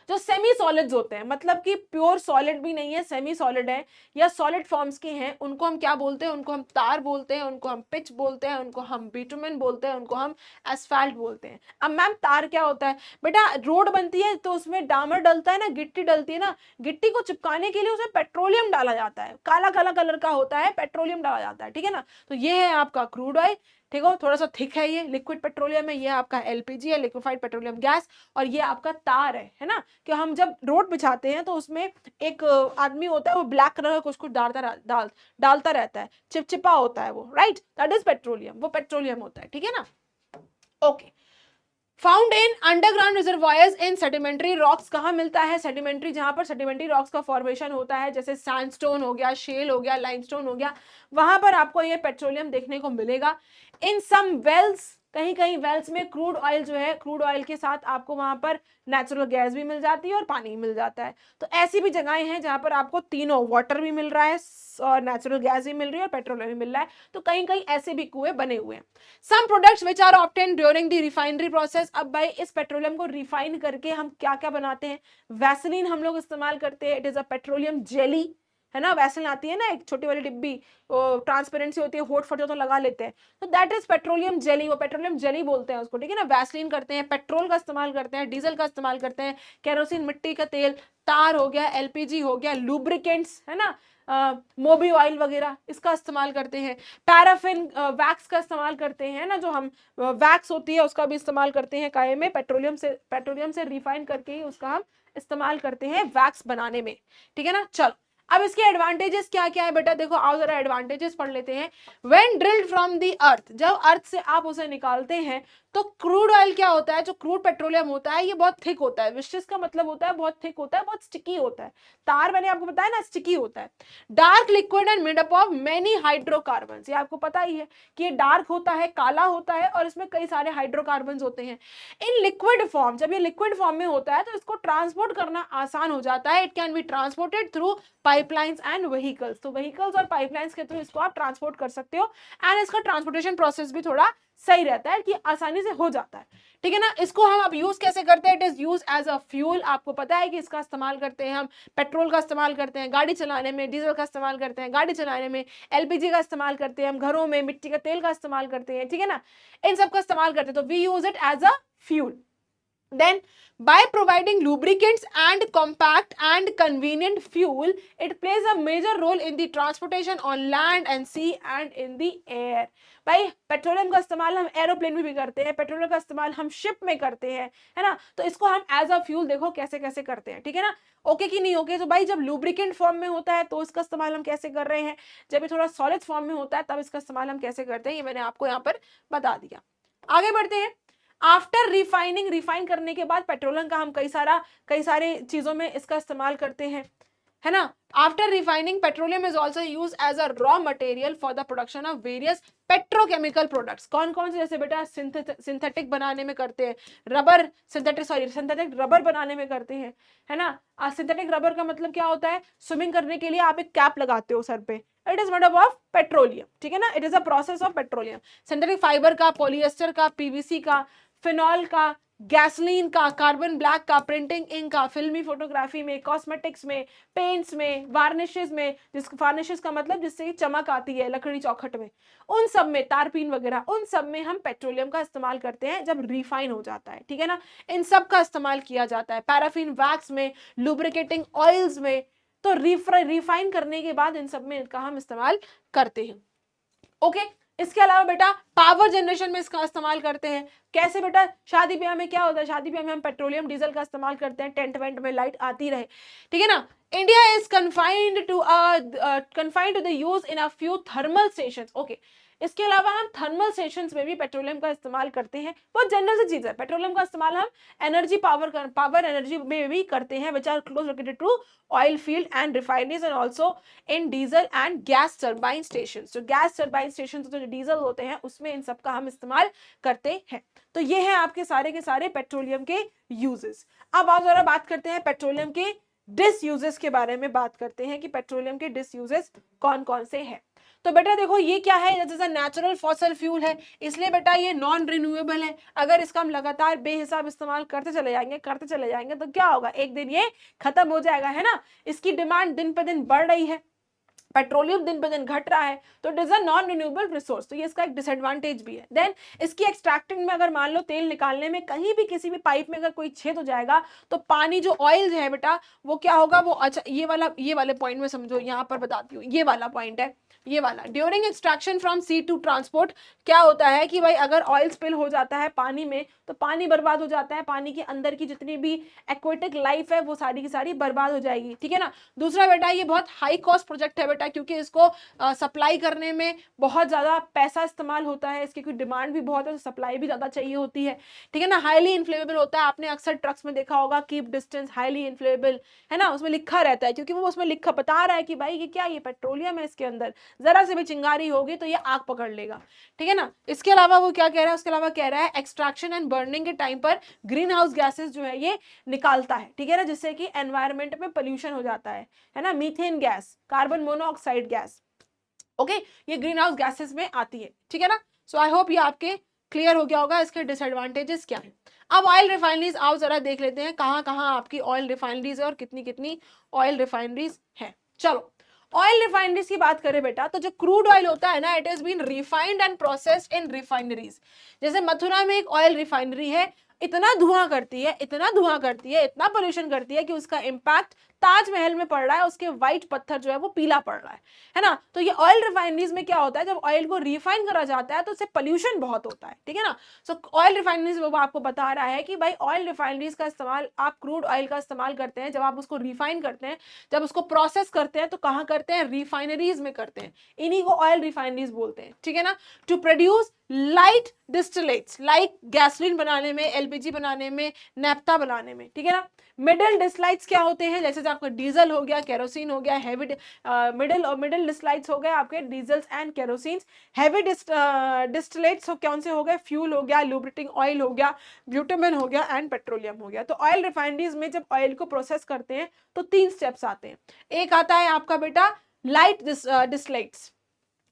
जो सेमी सॉलिड्स होते हैं, मतलब कि प्योर सॉलिड भी नहीं है, सेमी सॉलिड है या सॉलिड फॉर्म्स के हैं, उनको हम क्या बोलते हैं? उनको हम तार बोलते हैं, उनको हम पिच बोलते हैं, उनको हम बिटुमेन बोलते हैं, उनको हम एस्फाल्ट बोलते हैं। अब मैम तार क्या होता है? बेटा रोड बनती है तो उसमें डामर डलता है ना, गिट्टी डलती है ना, गिट्टी को चिपकाने के लिए उसमें पेट्रोलियम डाला जाता है, काला काला कलर का होता है, पेट्रोलियम डाला जाता है, ठीक है ना। तो ये है आपका क्रूड ऑयल, ठीक है, थोड़ा सा थिक है, ये लिक्विड पेट्रोलियम है, ये आपका एलपीजी है, लिक्विफाइड पेट्रोलियम गैस, और ये आपका तार है ना। कि हम जब रोड बिछाते हैं तो उसमें एक आदमी होता है, वो ब्लैक कलर का कुछ डालता रहता है, चिपचिपा होता है वो, राइट, दैट इज पेट्रोलियम, वो पेट्रोलियम होता है, ठीक है ना। Okay, found in underground reservoirs in sedimentary rocks. कहाँ मिलता है? सेडिमेंट्री, जहां पर सेडिमेंट्री रॉक्स का फॉर्मेशन होता है, जैसे सैंडस्टोन हो गया, शेल हो गया, लाइमस्टोन हो गया, वहां पर आपको ये पेट्रोलियम देखने को मिलेगा। इन सम वेल्स, कहीं कहीं वेल्स में क्रूड ऑयल जो है, क्रूड ऑयल के साथ आपको वहां पर नेचुरल गैस भी मिल जाती है और पानी भी मिल जाता है। तो ऐसी भी जगहें हैं जहां पर आपको तीनों, वाटर भी मिल रहा है और नेचुरल गैस भी मिल रही है और पेट्रोलियम भी मिल रहा है। तो कहीं कहीं ऐसे भी कुएं बने हुए हैं। Some products which are obtain during the refinery process. अब भाई इस पेट्रोलियम को रिफाइन करके हम क्या क्या बनाते हैं? वैसलीन हम लोग इस्तेमाल करते हैं, it is a petroleum jelly, है ना, वैसलीन आती है ना एक छोटी वाली डिब्बी, ट्रांसपेरेंसी होती है, होठ फटे तो लगा लेते हैं, तो दैट इज पेट्रोलियम जेली, वो पेट्रोलियम जेली बोलते हैं उसको, ठीक है ना। वैसलीन करते हैं, पेट्रोल का इस्तेमाल करते हैं, डीजल का इस्तेमाल करते हैं, केरोसिन मिट्टी का तेल, तार हो गया, एलपीजी हो गया, लुब्रिकेंट्स है ना, मोबी ऑयल वगैरह इसका इस्तेमाल करते हैं, पैराफिन वैक्स का इस्तेमाल करते हैं ना, जो हम वैक्स होती है उसका भी इस्तेमाल करते हैं काये में, पेट्रोलियम से रिफाइन करके ही उसका हम इस्तेमाल करते हैं वैक्स बनाने में, ठीक है ना। चलो अब इसके एडवांटेजेस क्या क्या है बेटा, देखो आओ जरा एडवांटेजेस पढ़ लेते हैं। When drilled from the earth, जब अर्थ से आप उसे निकालते हैं तो क्रूड ऑयल क्या होता है, जो क्रूड पेट्रोलियम होता है ये बहुत थिक होता है, विस्कस का मतलब होता है बहुत थिक होता है, बहुत स्टिकी होता है, तार मैंने आपको बताया ना स्टिकी होता है, dark liquid and made up of many hydrocarbons, ये आपको पता ही है कि ये डार्क होता है, काला होता है और इसमें कई सारे हाइड्रोकार्बन्स होते हैं। इन लिक्विड फॉर्म, जब ये लिक्विड फॉर्म में होता है तो इसको ट्रांसपोर्ट करना आसान हो जाता है, it can be transported through pipelines and vehicles, तो व्हीकल्स और पाइपलाइंस के थ्रू इसको आप ट्रांसपोर्ट कर सकते हो, एंड इसका ट्रांसपोर्टेशन प्रोसेस भी थोड़ा सही रहता है कि आसानी से हो जाता है, ठीक है ना। इसको हम अब यूज कैसे करते हैं, it is use as a fuel, आपको पता है कि इसका इस्तेमाल करते हैं हम, पेट्रोल का इस्तेमाल करते हैं गाड़ी चलाने में, डीजल का इस्तेमाल करते हैं गाड़ी चलाने में, एलपीजी का इस्तेमाल करते हैं हम घरों में, मिट्टी का तेल का इस्तेमाल करते हैं, ठीक है ना, इन सब का इस्तेमाल करते हैं, तो we use it as a fuel. Then, by providing lubricants and compact and convenient fuel, it plays a major role in the transportation on land and sea and in the air. भाई petroleum का इस्तेमाल हम aeroplane में भी करते हैं, petroleum का इस्तेमाल हम शिप में करते हैं, है ना, तो इसको हम एज अ फ्यूल देखो कैसे कैसे करते हैं, ठीक है ना। ओके कि नहीं ओके, तो भाई जब लुब्रिकेंट फॉर्म में होता है तो इसका इस्तेमाल हम कैसे कर रहे हैं, जब ये थोड़ा सॉलिड फॉर्म में होता है तब इसका इस्तेमाल हम कैसे करते हैं, ये मैंने आपको यहाँ पर बता दिया। आगे बढ़ते हैं। आफ्टर रिफाइनिंग, रिफाइन करने के बाद पेट्रोलियम का हम कई सारे चीजों में इसका इस्तेमाल करते हैं, है ना। After refining petroleum is also use as a raw material for the production of various petrochemical products. कौन कौन से, जैसे बेटा सिंथेटिक बनाने में करते हैं, सिंथेटिक रबर बनाने में करते हैं, है ना। सिंथेटिक रबर का मतलब क्या होता है, स्विमिंग करने के लिए आप एक कैप लगाते हो सर पे, it is made up of petroleum, ठीक है ना, it is a process of petroleum. Synthetic fibre का, पॉलिएस्टर का, पीवीसी का, फिनॉल का, गैसोलीन का, कार्बन ब्लैक का, प्रिंटिंग इंक का, फिल्मी फोटोग्राफी में, कॉस्मेटिक्स में, पेंट्स में, वार्निशेस में, वार्निशेस का मतलब जिससे चमक आती है लकड़ी चौखट में, उन सब में, तारपीन वगैरह, उन सब में हम पेट्रोलियम का इस्तेमाल करते हैं जब रिफाइन हो जाता है, ठीक है ना। इन सब का इस्तेमाल किया जाता है, पैराफिन वैक्स में, लुब्रिकेटिंग ऑयल्स में, तो रिफाइन करने के बाद इन सब में इनका हम इस्तेमाल करते हैं। ओके, इसके अलावा बेटा पावर जनरेशन में इसका इस्तेमाल करते हैं, कैसे बेटा, शादी ब्याह में क्या होता है, शादी ब्याह में हम पेट्रोलियम डीजल का इस्तेमाल करते हैं, टेंट वेंट में लाइट आती रहे, ठीक है ना। India is confined to the use in a few thermal stations. Okay, इसके अलावा हम थर्मल स्टेशंस में भी पेट्रोलियम का इस्तेमाल करते हैं, बहुत जनरल सी चीज है, पेट्रोलियम का इस्तेमाल हम एनर्जी पावर एनर्जी में भी करते हैं, which are close located to oil field and refineries and also in diesel and gas turbine station. जो गैस टर्बाइन स्टेशन जो डीजल होते हैं उसमें इन सब का हम इस्तेमाल करते हैं। तो ये है आपके सारे के सारे पेट्रोलियम के यूजेस। अब आप जरा बात करते हैं पेट्रोलियम के डिसयूजेस के बारे में, बात करते हैं कि पेट्रोलियम के डिसयूजेस कौन कौन से हैं। तो बेटा देखो ये क्या है, जैसे नेचुरल फॉसल फ्यूल है, इसलिए बेटा ये नॉन रिन्यूएबल है, अगर इसका हम लगातार बेहिसाब इस्तेमाल करते चले जाएंगे तो क्या होगा, एक दिन ये खत्म हो जाएगा, है ना। इसकी डिमांड दिन पे दिन बढ़ रही है, पेट्रोलियम दिन पे दिन घट रहा है, तो it is a non renewable resource, तो ये इसका एक डिसएडवांटेज भी है। देन इसकी एक्सट्रैक्टिंग में अगर मान लो तेल निकालने में कहीं भी किसी भी पाइप में अगर कोई छेद हो जाएगा तो पानी जो ऑयल है बेटा वो क्या होगा, वो अच्छा ये वाले पॉइंट में समझो, यहाँ पर बताती हूँ, ये वाला पॉइंट है, ये वाला during extraction from sea to transport, क्या होता है कि भाई अगर ऑयल स्पिल हो जाता है पानी में तो पानी बर्बाद हो जाता है, पानी के अंदर की जितनी भी एक्वेटिक लाइफ है वो सारी की सारी बर्बाद हो जाएगी, ठीक है ना। दूसरा बेटा ये बहुत हाई कॉस्ट प्रोजेक्ट है बेटा, क्योंकि इसको सप्लाई करने में बहुत ज्यादा पैसा इस्तेमाल होता है, इसकी कोई डिमांड भी बहुत है तो सप्लाई भी ज्यादा चाहिए होती है, ठीक है ना। हाईली इन्फ्लेमेबल होता है, आपने अक्सर ट्रक्स में देखा होगा कीप डिस्टेंस हाईली इन्फ्लेमेबल, है ना, उसमें लिखा रहता है, क्योंकि वो उसमें लिखा बता रहा है कि भाई ये क्या, ये पेट्रोलियम है, इसके अंदर जरा से भी चिंगारी होगी तो ये आग पकड़ लेगा, ठीक है ना। इसके अलावा वो क्या कह रहा है, उसके अलावा कह रहा है एक्सट्रैक्शन एंड बर्निंग के टाइम पर ग्रीन हाउस गैसेस जो है ये निकालता है, ठीक है ना, जिससे कि एनवायरमेंट में पोल्यूशन हो जाता है ना, methane gas, carbon monoxide gas, okay, ये ग्रीन हाउस गैसेस में आती है, ठीक है ना। सो आई होप ये आपके क्लियर हो गया होगा इसके डिसएडवांटेजेस क्या है। अब ऑयल रिफाइनरीज आओ जरा देख लेते हैं कहाँ कहाँ आपकी ऑयल रिफाइनरीज है और कितनी कितनी ऑयल रिफाइनरीज है। चलो ऑयल रिफाइनरीज की बात करें बेटा, तो जो क्रूड ऑयल होता है ना, it is been refined and processed in refineries. जैसे मथुरा में एक ऑयल रिफाइनरी है, इतना धुआं करती है, इतना धुआं करती है, इतना पोल्यूशन करती है कि उसका इम्पैक्ट ताजमहल में पड़ रहा है, उसके व्हाइट पत्थर जो है वो पीला पड़ रहा है ना। तो ये ऑयल रिफाइनरीज में क्या होता है, जब ऑयल को रिफाइन करा जाता है तो उससे पोल्यूशन बहुत होता है, ठीक है ना। सो ऑयल रिफाइनरीज वो आपको बता रहा है कि भाई ऑयल रिफाइनरीज का इस्तेमाल, आप क्रूड ऑयल का इस्तेमाल करते हैं, जब आप उसको रिफाइन करते हैं, जब उसको प्रोसेस करते हैं, तो कहाँ करते हैं, रिफाइनरीज में करते हैं, इन्हीं को ऑयल रिफाइनरीज बोलते हैं, ठीक है ना। To produce light distillates, like gasoline बनाने में, एलपीजी बनाने में, नैप्था बनाने में, ठीक है ना। मिडिल डिस्टिलेट्स क्या होते हैं, जैसे आपका डीजल हो गया, केरोसिन हो गया, हैवी मिडिल डिस्टिलेट्स हो गए आपके diesels and kerosene. Heavy distillates कौन से हो गए, फ्यूल हो गया, लुब्रिकेटिंग ऑयल हो गया, ब्यूटामिन हो गया एंड पेट्रोलियम हो गया। तो ऑयल रिफाइनरीज में जब ऑयल को प्रोसेस करते हैं तो 3 स्टेप्स आते हैं। एक आता है आपका बेटा लाइट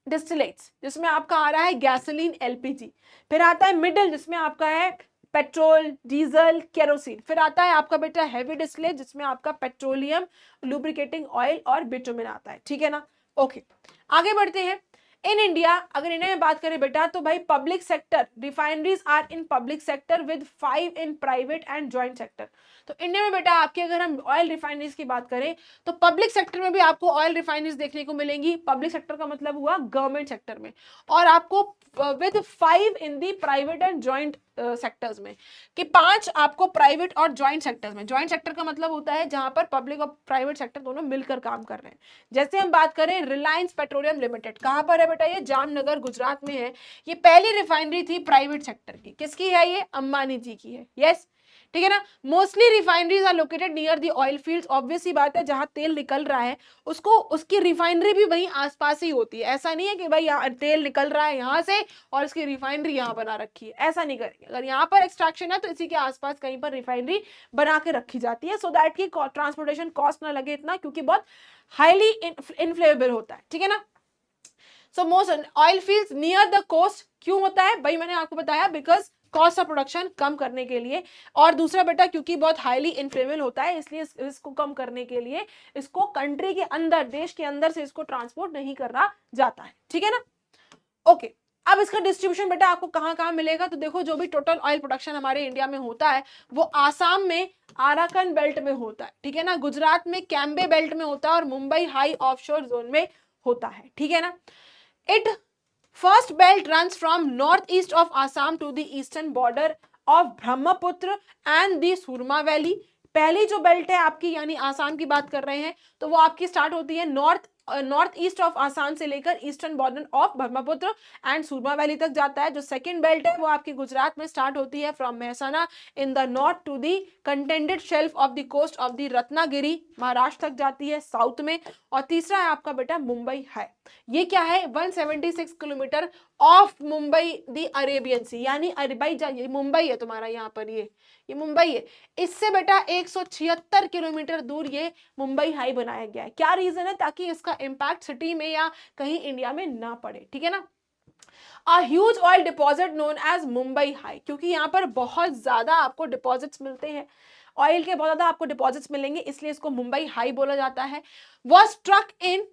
डिस्टिलेट्स, जिसमें आपका आ रहा है गैसोलीन, एलपीजी। फिर आता है मिडिल, जिसमें आपका है पेट्रोल, डीजल, केरोसिन। फिर आता है आपका बेटा हैवी डिस्टिलेट, जिसमें आपका पेट्रोलियम, लुब्रिकेटिंग ऑयल और बिटुमिन आता है, ठीक है ना। ओके, आगे बढ़ते हैं। इन इंडिया, अगर इंडिया में बात करें बेटा, तो भाई public sector refineries are in public sector with 5 in private and joint sector. तो इंडिया में बेटा आपके, अगर हम ऑयल रिफाइनरीज की बात करें, तो पब्लिक सेक्टर में भी आपको ऑयल रिफाइनरीज देखने को मिलेंगी। पब्लिक सेक्टर का मतलब हुआ गवर्नमेंट सेक्टर में, और आपको with 5 in the private and joint sectors में, कि 5 आपको प्राइवेट और जॉइंट सेक्टर्स में। जॉइंट सेक्टर का मतलब होता है जहां पर पब्लिक और प्राइवेट सेक्टर दोनों मिलकर काम कर रहे हैं। जैसे हम बात करें रिलायंस पेट्रोलियम लिमिटेड, कहां पर है बेटा, ये जामनगर गुजरात में है। ये पहली रिफाइनरी थी प्राइवेट सेक्टर की। किसकी है ये, अंबानी जी की है, यस, ठीक है ना। Mostly refineries are located near the oil fields. Obvious सी बात है, जहां तेल निकल रहा है उसको, उसकी रिफाइनरी भी वहीं आसपास ही होती है। ऐसा नहीं है कि भाई यहाँ तेल निकल रहा है यहाँ से और इसकी रिफाइनरी यहाँ बना रखी है, ऐसा नहीं करेंगे। अगर यहाँ पर एक्सट्रैक्शन है तो इसी के आसपास कहीं पर रिफाइनरी बना के रखी जाती है, सो दैट की ट्रांसपोर्टेशन कॉस्ट ना लगे इतना, क्योंकि बहुत हाईली इनफ्लेमेबल होता है, ठीक है ना। So most oil fields near the coast क्यों होता है भाई, मैंने आपको बताया, बिकॉज कॉस्ट ऑफ प्रोडक्शन कम करने के लिए, और दूसरा बेटा क्योंकि बहुत हाईली इनफ्लेमेबल होता है, इसलिए इसको कम करने के लिए इसको कंट्री के अंदर, देश के अंदर से इसको ट्रांसपोर्ट नहीं करना जाता है, ठीक है ना। ओके, अब इसका डिस्ट्रीब्यूशन बेटा आपको कहां कहां मिलेगा, तो देखो जो भी टोटल ऑयल प्रोडक्शन हमारे इंडिया में होता है वो आसाम में आराकन बेल्ट में होता है, ठीक है ना। गुजरात में कैम्बे बेल्ट में होता है, और मुंबई हाई ऑफशोर जोन में होता है, ठीक है ना। It First belt runs from northeast of Assam to the eastern border of Brahmaputra and the Surma Valley। पहली जो बेल्ट है आपकी, यानी आसाम की बात कर रहे हैं, तो वो आपकी स्टार्ट होती है नॉर्थ ईस्ट ऑफ आसाम से लेकर eastern border of Brahmaputra and Surma valley तक जाता है। जो सेकंड बेल्ट है वो आपकी गुजरात में स्टार्ट होती है from Mehsana in the north to the contended shelf of the coast of the Ratnagiri, Maharashtra तक जाती है साउथ में। और तीसरा है आपका बेटा मुंबई है। ये क्या है, 176 kilometre off Mumbai the Arabian sea, यानी भाई ये मुंबई है तुम्हारा, यहाँ पर ये मुंबई है। इससे बेटा 176 किलोमीटर दूर ये मुंबई हाई बनाया गया है। क्या रीजन है, ताकि इसका इम्पैक्ट सिटी में या कहीं इंडिया में ना पड़े, ठीक है ना। A huge oil deposit known as Mumbai high, क्योंकि यहाँ पर बहुत ज्यादा आपको डिपॉजिट्स मिलते हैं, ऑयल के बहुत ज्यादा आपको डिपॉजिट्स मिलेंगे, इसलिए इसको मुंबई हाई बोला जाता है। Was struck in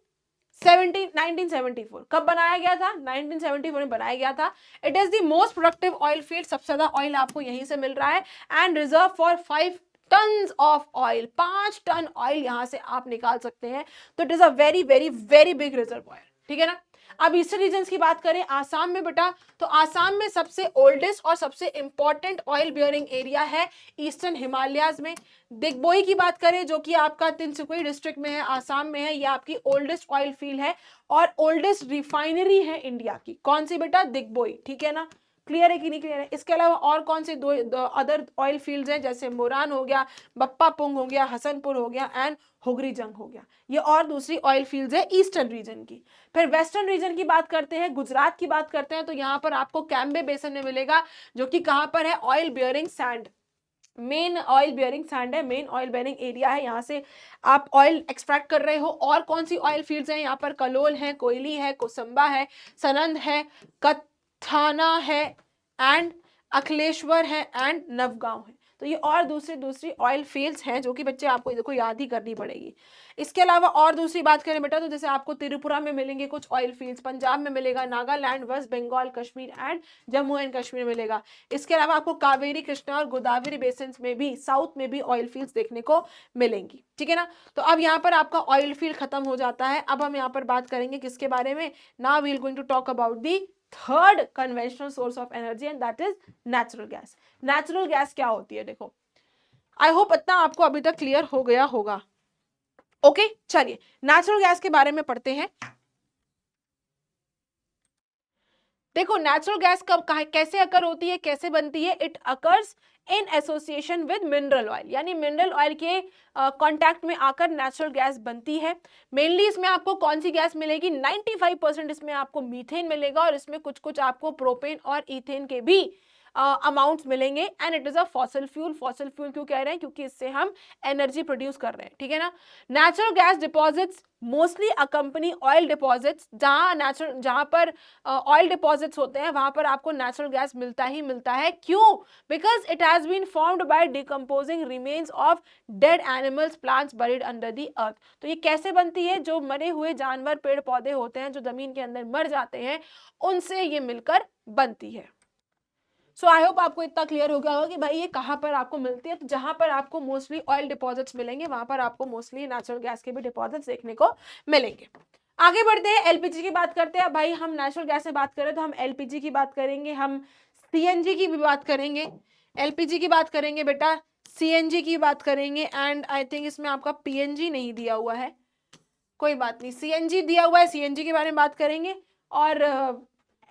1974। कब बनाया गया था, 1974 में बनाया गया था। It is the most productive oil field, सबसे ज्यादा ऑयल आपको यहीं से मिल रहा है, and reserve for 5 tons of oil, 5 ton oil यहां से आप निकाल सकते हैं। तो it is a very very very big reservoir, ठीक है ना। अब ईस्टर्न रीजन की बात करें आसाम में बेटा, तो आसाम में सबसे ओल्डेस्ट और सबसे इंपॉर्टेंट ऑयल बियरिंग एरिया है ईस्टर्न हिमालयाज में। दिग्बोई की बात करें, जो कि आपका तिनसुकिया डिस्ट्रिक्ट में है, आसाम में है, ये आपकी ओल्डेस्ट ऑयल फील्ड है और ओल्डेस्ट रिफाइनरी है इंडिया की। कौन सी बेटा, दिग्बोई, ठीक है ना। क्लियर है कि नहीं क्लियर है। इसके अलावा और कौन से दो अदर ऑयल फील्ड्स हैं, जैसे मोरान हो गया, बप्पापुंग हो गया, हसनपुर हो गया एंड हुगरी जंग हो गया, ये और दूसरी ऑयल फील्ड्स है ईस्टर्न रीजन की। फिर वेस्टर्न रीजन की बात करते हैं, गुजरात की बात करते हैं, तो यहाँ पर आपको कैम्बे बेसन में मिलेगा, जो कि कहाँ पर है, oil bearing sand, men oil bearing sand है, मेन ऑयल बियरिंग एरिया है, यहाँ से आप ऑयल एक्सट्रैक्ट कर रहे हो। और कौन सी ऑयल फील्ड्स हैं यहाँ पर, कलोल है, कोयली है, कोसंबा है, सनंद है, थाना है एंड अखिलेश्वर है एंड नवगांव है। तो तो ये और दूसरी दूसरी ऑयल फील्ड्स हैं जो कि बच्चे आपको देखो याद ही करनी पड़ेगी। इसके अलावा और दूसरी बात करें बेटा तो जैसे आपको त्रिपुरा में मिलेंगे कुछ ऑयल फील्ड्स, पंजाब में मिलेगा, नागालैंड, वेस्ट बंगाल, कश्मीर एंड जम्मू एंड कश्मीर मिलेगा। इसके अलावा आपको कावेरी, कृष्णा और गोदावरी बेसिन में भी, साउथ में भी ऑयल फील्ड्स देखने को मिलेंगी, ठीक है ना। तो अब यहाँ पर आपका ऑयल फील्ड खत्म हो जाता है। अब हम यहाँ पर बात करेंगे किसके बारे में, now we are going to talk about the third conventional source of energy and that is natural gas. Natural gas क्या होती है, देखो आई होप इतना आपको अभी तक क्लियर हो गया होगा। ओके चलिए नेचुरल गैस के बारे में पढ़ते हैं। देखो नेचुरल गैस कब कैसे अकर होती है, कैसे बनती है, it occurs in association with mineral oil, यानी मिनरल ऑयल के कांटेक्ट में आकर नेचुरल गैस बनती है। मेनली इसमें आपको कौन सी गैस मिलेगी, 95% इसमें आपको मीथेन मिलेगा और इसमें कुछ कुछ आपको प्रोपेन और इथेन के भी अमाउंट्स मिलेंगे। And it is a fossil fuel. Fossil fuel क्यों कह रहे हैं, क्योंकि इससे हम एनर्जी प्रोड्यूस कर रहे हैं, ठीक है ना। Natural gas deposits mostly accompany oil deposits, जहां पर ऑयल डिपॉजिट्स होते हैं वहां पर आपको नेचुरल गैस मिलता ही मिलता है। क्यों, because it has been formed by decomposing remains of dead animals, plants buried under the earth. तो ये कैसे बनती है, जो मरे हुए जानवर पेड़ पौधे होते हैं जो जमीन के अंदर मर जाते हैं उनसे ये मिलकर बनती है। सो आई होप आपको इतना क्लियर हो गया होगा कि भाई ये कहाँ पर आपको मिलती है। तो जहां पर आपको मोस्टली ऑयल डिपॉजिट्स मिलेंगे वहां पर आपको मोस्टली नेचुरल गैस के भी डिपॉजिट्स देखने को मिलेंगे। आगे बढ़ते हैं, एलपीजी की बात करते हैं। भाई हम नेचुरल गैस से बात करें तो हम एलपीजी की बात करेंगे, हम सीएनजी की भी बात करेंगे, एलपीजी की बात करेंगे बेटा, सीएनजी की बात करेंगे एंड आई थिंक इसमें आपका पीएनजी नहीं दिया हुआ है, कोई बात नहीं, सीएनजी दिया हुआ है, सीएनजी के बारे में बात करेंगे और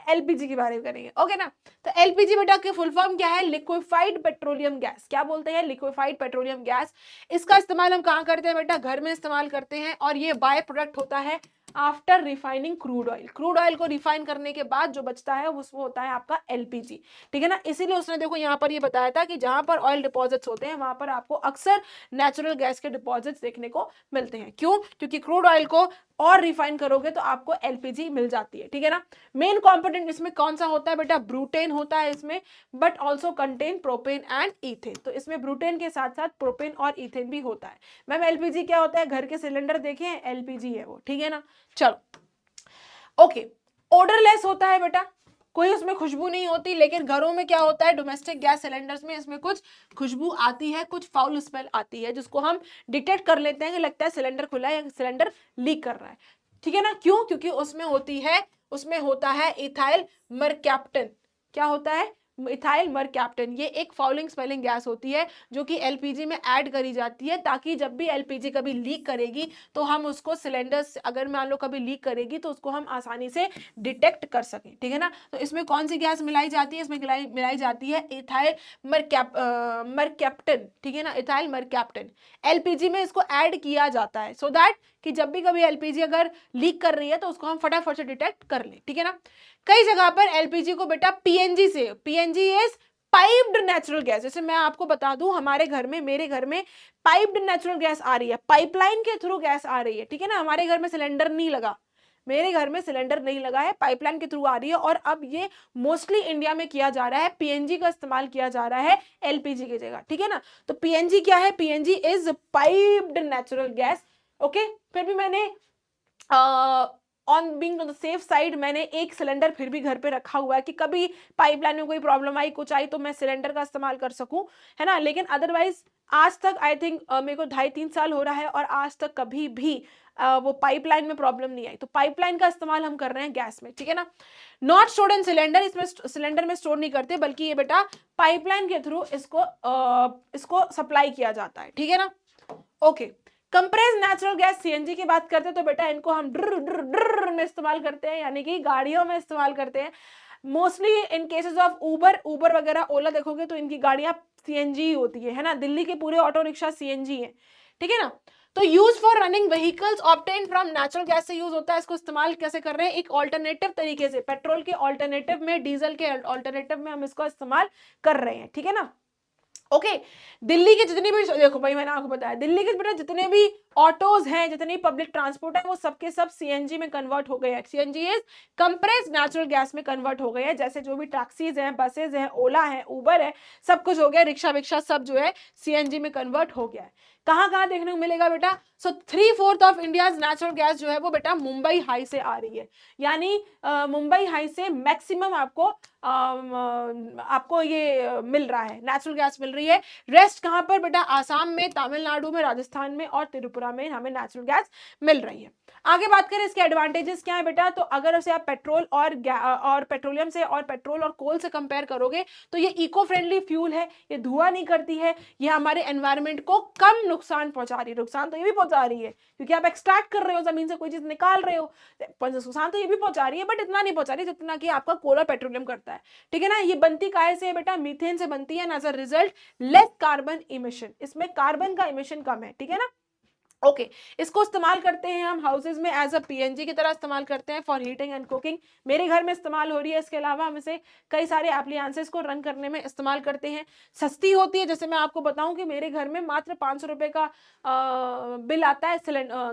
एलपीजी के बारे में करेंगे, ओके ना। तो एलपीजी बेटा की फुल फॉर्म क्या है, लिक्विफाइड पेट्रोलियम गैस। क्या बोलते हैं, लिक्विफाइड पेट्रोलियम गैस। इसका इस्तेमाल हम कहाँ करते हैं बेटा, घर में इस्तेमाल करते हैं और ये बाय प्रोडक्ट होता है after refining crude oil. Crude oil को रिफाइन करने के बाद जो बचता है वो होता है आपका एलपीजी, ठीक है ना। इसीलिए उसने देखो यहाँ पर ये बताया था कि जहां पर ऑयल डिपॉजिट्स होते हैं वहां पर आपको अक्सर नेचुरल गैस के डिपॉजिट्स देखने को मिलते हैं। क्यों, क्योंकि क्रूड ऑयल को और रिफाइन करोगे तो आपको एलपीजी मिल जाती है, ठीक है ना। मेन कंपोनेंट इसमें कौन सा होता है बेटा, ब्रूटेन होता है इसमें, but also contain propane and ethane. तो इसमें ब्रूटेन के साथ साथ प्रोपेन और इथेन भी होता है। मैम एलपीजी क्या होता है, घर के सिलेंडर देखें एलपीजी है वो, ठीक है ना। चलो ओके, ओडरलेस होता है बेटा, कोई उसमें खुशबू नहीं होती। लेकिन घरों में क्या होता है, डोमेस्टिक गैस सिलेंडर्स में इसमें कुछ खुशबू आती है, कुछ फाउल स्मेल आती है जिसको हम डिटेक्ट कर लेते हैं कि लगता है सिलेंडर खुला है या सिलेंडर लीक कर रहा है, ठीक है ना। क्यों, क्योंकि उसमें होता है इथाइल मरकैप्टन। क्या होता है, इथाइल मरकैप्टन। ये एक फाउलिंग स्मेलिंग गैस होती है जो कि एलपीजी में ऐड करी जाती है ताकि जब भी एलपीजी कभी लीक करेगी तो हम उसको सिलेंडर, अगर मान लो कभी लीक करेगी तो उसको हम आसानी से डिटेक्ट कर सकें, ठीक है ना। तो इसमें कौन सी गैस मिलाई जाती है, इसमें मिलाई जाती है इथाइल मरकैप्टन, ठीक है ना, इथाइल मरकैप्टन। एलपीजी में इसको ऐड किया जाता है सो दैट कि जब भी कभी एलपीजी अगर लीक कर रही है तो उसको हम फटाफट से डिटेक्ट कर लें, ठीक है ना। कई जगह पर एलपीजी को बेटा पीएनजी से, PNG is piped natural gas. जैसे मैं आपको बता दूं, हमारे घर में, मेरे घर में पाइप्ड नेचुरल गैस आ रही है, पाइपलाइन के थ्रू गैस आ रही है, ठीक है ना। हमारे घर में सिलेंडर नहीं लगा, मेरे घर में सिलेंडर नहीं लगा है, पाइपलाइन के थ्रू आ रही है। और अब ये मोस्टली इंडिया में किया जा रहा है, पीएनजी का इस्तेमाल किया जा रहा है एलपीजी की जगह, ठीक है ना। तो पीएनजी क्या है, PNG is piped natural gas, okay. फिर भी मैंने on being on the safe side मैंने एक सिलेंडर फिर भी घर पे रखा हुआ है कि कभी पाइपलाइन में कोई प्रॉब्लम आई, कुछ आई तो मैं सिलेंडर का इस्तेमाल कर सकूं, है ना। लेकिन अदरवाइज आज तक आई थिंक मेरे को 2.5-3 साल हो रहा है और आज तक कभी भी वो पाइपलाइन में प्रॉब्लम नहीं आई। तो पाइपलाइन का इस्तेमाल हम कर रहे हैं गैस में, ठीक है ना। नॉट स्टोर्ड इन सिलेंडर, इसमें सिलेंडर में स्टोर नहीं करते बल्कि ये बेटा पाइपलाइन के थ्रू इसको सप्लाई किया जाता है, ठीक है ना। Okay, compressed natural gas CNG की बात करते हैं तो बेटा इनको हम ड्र में इस्तेमाल करते हैं, यानी कि गाड़ियों में इस्तेमाल करते हैं। मोस्टली इन केसेस ऑफ उबर वगैरह, ओला देखोगे तो इनकी गाड़ियां सीएनजी होती है ना। दिल्ली के पूरे ऑटो रिक्शा सीएनजी है, ठीक है ना। तो use for running vehicles obtain from natural gas से यूज होता है। इसको इस्तेमाल कैसे कर रहे हैं, एक ऑल्टरनेटिव तरीके से, पेट्रोल के ऑल्टरनेटिव में, डीजल के ऑल्टरनेटिव में हम इसको इस्तेमाल कर रहे हैं, ठीक है ना। ओके दिल्ली के जितने भी, देखो भाई मैंने आपको बताया, दिल्ली के बेटा जितने भी ऑटोज हैं, जितनी पब्लिक ट्रांसपोर्ट है, वो सबके सब सीएनजी में कन्वर्ट हो गए हैं। CNG is compressed natural gas में कन्वर्ट हो गए हैं। जैसे जो भी टैक्सीज हैं, बसेज हैं, ओला है, उबर है, सब कुछ हो गया, रिक्शा विक्शा सब जो है सीएनजी में कन्वर्ट हो गया है। कहाँ कहाँ देखने को मिलेगा बेटा? सो 3/4 ऑफ इंडियाज नेचुरल गैस जो है वो बेटा मुंबई हाई से आ रही है। यानी मुंबई हाई से मैक्सिमम आपको ये मिल रहा है, नेचुरल गैस मिल रही है। रेस्ट कहाँ पर बेटा? आसाम में, तमिलनाडु में, राजस्थान में और त्रिपुरा में हमें नेचुरल गैस मिल रही है। आगे बात करें इसके एडवांटेजेस क्या है बेटा, तो अगर उसे आप पेट्रोल और पेट्रोलियम से और पेट्रोल और कोल से कंपेयर करोगे तो ये इको फ्रेंडली फ्यूल है, ये धुआं नहीं करती है, ये हमारे एनवायरमेंट को कम नुकसान पहुंचा रही है। नुकसान तो ये भी पहुंचा रही है क्योंकि आप एक्सट्रैक्ट कर रहे हो, जमीन से कोई चीज निकाल रहे हो, नुकसान तो ये भी पहुंचा रही है, बट इतना नहीं पहुंचा रही जितना कि आपका कोल और पेट्रोलियम करता है। ठीक है ना? ये बनती काहे से है बेटा? मीथेन से बनती है, as a result less carbon emission, इसमें कार्बन का इमिशन कम है। ठीक है ना? ओके इसको इस्तेमाल करते हैं हम हाउसेज में एज अ पीएनजी की तरह इस्तेमाल करते हैं फॉर हीटिंग एंड कुकिंग। मेरे घर में इस्तेमाल हो रही है। इसके अलावा हम इसे कई सारे एप्लियंसेस को रन करने में इस्तेमाल करते हैं। सस्ती होती है, जैसे मैं आपको बताऊं कि मेरे घर में मात्र 500 रुपए का बिल आता है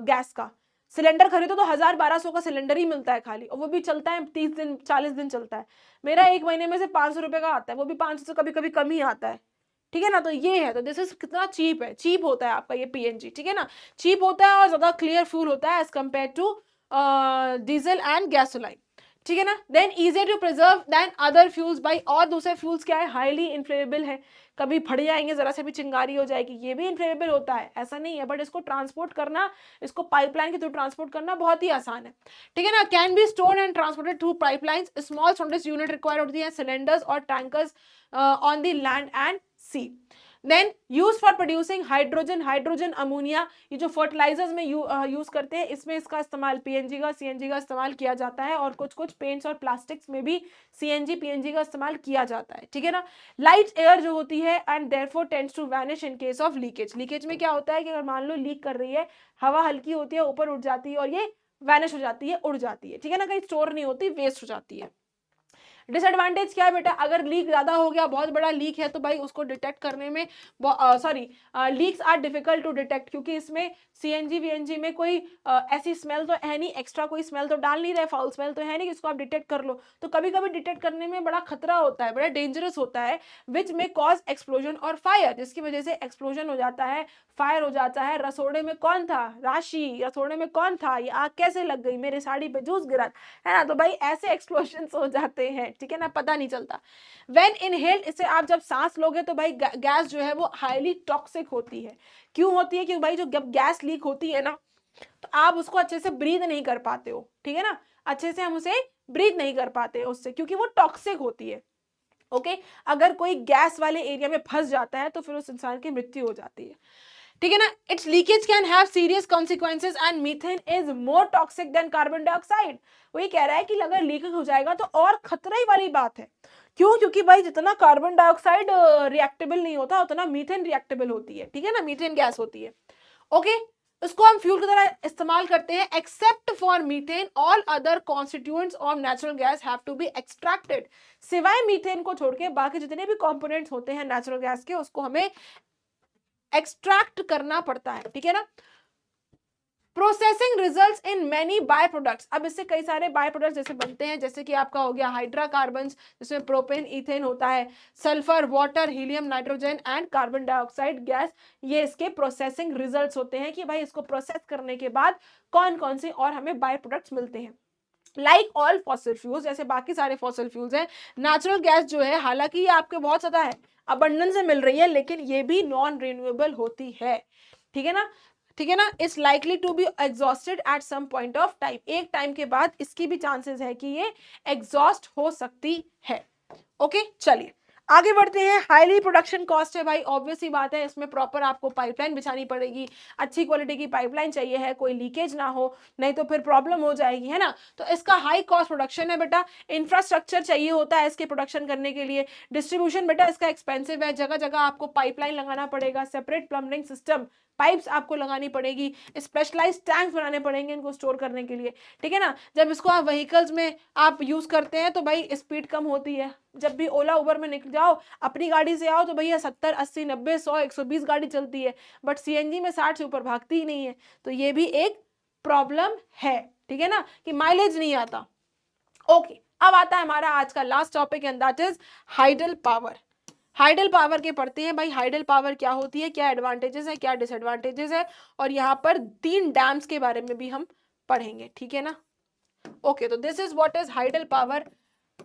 गैस का। सिलेंडर खरीदो तो 1000-1200 का सिलेंडर ही मिलता है खाली, और वो भी चलता है 30 दिन 40 दिन चलता है। मेरा एक महीने में से 500 रुपए का आता है, वो भी 500 से कभी कभी कम ही आता है। ठीक है ना? तो ये है, तो दिस इज कितना चीप है, चीप होता है आपका ये पीएनजी। ठीक है ना? चीप होता है और ज्यादा क्लियर फ्यूल होता है as compare to diesel and gasoline. ठीक है ना? Then easy to preserve than other fuels by, और दूसरे फ्यूल्स क्या है? हाईली इनफ्लेमेबल है, कभी फट जाएंगे, जरा से भी चिंगारी हो जाएगी, ये भी इनफ्लेमेबल होता है, ऐसा नहीं है, बट इसको ट्रांसपोर्ट करना, इसको पाइपलाइन के थ्रू ट्रांसपोर्ट करना बहुत ही आसान है। ठीक है ना? Can be stored and transported through pipelines, small storage unit require होती है, सिलेंडर्स और tankers on the land and sea. Then use for producing hydrogen ammonia, ये जो फर्टिलाइजर्स में यूज करते हैं, इसमें इसका इस्तेमाल पीएनजी का सीएनजी का इस्तेमाल किया जाता है, और कुछ कुछ पेंट्स और प्लास्टिक्स में भी सीएनजी पीएनजी का इस्तेमाल किया जाता है। ठीक है ना? लाइट एयर जो होती है and therefore tends to vanish in case of leakage. Leakage में क्या होता है कि अगर मान लो लीक कर रही है, हवा हल्की होती है, ऊपर उड़ जाती है और ये वैनिश हो जाती है, उड़ जाती है। ठीक है ना? कहीं स्टोर नहीं होती, वेस्ट हो जाती है। डिसएडवांटेज क्या है बेटा? अगर लीक ज्यादा हो गया, बहुत बड़ा लीक है, तो भाई उसको डिटेक्ट करने में leaks are difficult to detect, क्योंकि इसमें सीएनजी वीएनजी में कोई ऐसी स्मेल तो है नहीं, एक्स्ट्रा कोई स्मेल तो डाल नहीं रहे, फाउल स्मेल तो है नहीं जिसको आप डिटेक्ट कर लो। तो कभी कभी डिटेक्ट करने में बड़ा खतरा होता है, बड़ा डेंजरस होता है, विच में कॉज एक्सप्लोजन और फायर, जिसकी वजह से एक्सप्लोजन हो जाता है, फायर हो जाता है। रसोड़े में कौन था? राशि। रसोड़े में कौन था? ये आग कैसे लग गई? मेरे साड़ी पे जूस गिरा, है ना? तो भाई ऐसे एक्सप्लोजन हो जाते हैं। ठीक है ना? पता नहीं चलता। व्हेन इनहेल्ड, इसे आप जब सांस लोगे तो भाई गैस जो है वो हाईली टॉक्सिक होती है। क्यों होती है? क्योंकि भाई जो जब गैस लीक होती है ना, तो आप उसको अच्छे से ब्रीथ नहीं कर पाते हो। ठीक है ना? अच्छे से हम उसे ब्रीथ नहीं कर पाते उससे, क्योंकि वो टॉक्सिक होती है। ओके अगर कोई गैस वाले एरिया में फंस जाता है तो फिर उस इंसान की मृत्यु हो जाती है। ठीक है ना? Its leakage can have serious consequences and methane is more toxic than carbon dioxide. वो ये कह रहा है कि अगर लीकेज हो जाएगा तो और खतरा ही वाली बात है। क्यों? क्योंकि भाई जितना कार्बन डाइऑक्साइड रिएक्टेबल नहीं होता, उतना मीथेन रिएक्टेबल होती है। ठीक है ना? मीथेन गैस होती है। ओके उसको हम फ्यूल की तरह इस्तेमाल करते हैं। Except for methane all other constituents of natural gas have to be extracted. सिवाय मीथेन को छोड़ के बाकी जितने भी कंपोनेंट्स होते हैं नेचुरल गैस के, उसको हमें एक्सट्रैक्ट करना पड़ता है। ठीक है ना? Processing results in many by products. अब इससे कई सारे बाय प्रोडक्ट्स जैसे बनते हैं, जैसे कि आपका हो गया हाइड्रोकार्बन्स, जिसमें प्रोपेन इथेन होता है, sulphur, water, helium, nitrogen and carbon dioxide gas. ये इसके प्रोसेसिंग रिजल्ट्स होते हैं कि भाई इसको प्रोसेस करने के बाद कौन कौन से और हमें बाय प्रोडक्ट्स मिलते हैं। लाइक ऑल फॉसिल फ्यूल्स, जैसे बाकी सारे फॉसिल फ्यूल्स हैं, नेचुरल गैस जो है हालांकि ये आपके बहुत ज्यादा है, अबंडेंस से मिल रही है, लेकिन ये भी नॉन रिन्यूएबल होती है। ठीक है ना? ठीक है ना? It's likely to be exhausted at some point of time. एक टाइम के बाद इसकी भी चांसेस है कि ये एग्जॉस्ट हो सकती है। ओके चलिए आगे बढ़ते हैं। हाईली प्रोडक्शन कॉस्ट है भाई, ऑब्वियस ही बात है, इसमें प्रॉपर आपको पाइपलाइन बिछानी पड़ेगी, अच्छी क्वालिटी की पाइपलाइन चाहिए है, कोई लीकेज ना हो, नहीं तो फिर प्रॉब्लम हो जाएगी, है ना? तो इसका हाई कॉस्ट प्रोडक्शन है बेटा। इंफ्रास्ट्रक्चर चाहिए होता है इसके प्रोडक्शन करने के लिए। डिस्ट्रीब्यूशन बेटा इसका एक्सपेंसिव है, जगह जगह आपको पाइपलाइन लगाना पड़ेगा, सेपरेट प्लम्बिंग सिस्टम, पाइप्स आपको लगानी पड़ेगी, स्पेशलाइज्ड टैंक्स बनाने पड़ेंगे इनको स्टोर करने के लिए, ठीक है ना। जब इसको आप व्हीकल्स में आप यूज करते हैं तो भाई स्पीड कम होती है। जब भी ओला उबर में निकल जाओ, अपनी गाड़ी से आओ तो भैया 70 80 90 100 120 गाड़ी चलती है, बट सीएनजी में 60 से ऊपर भागती ही नहीं है। तो ये भी एक प्रॉब्लम है, ठीक है ना, कि माइलेज नहीं आता। ओके, अब आता है हमारा आज का last topic and that is hydel power. Hydel power के पढ़ते हैं भाई, हाइडल पावर क्या होती है, क्या एडवांटेजेस है, क्या डिसएडवांटेजेस है, और यहाँ पर 3 डैम्स के बारे में भी हम पढ़ेंगे, ठीक है ना। ओके, तो this is what is hydel power,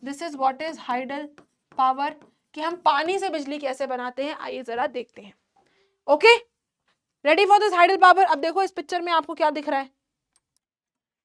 this is what is hydel power, कि हम पानी से बिजली कैसे बनाते हैं, आइए जरा देखते हैं। Okay, ready for this hydel power. अब देखो इस पिक्चर में आपको क्या दिख रहा है,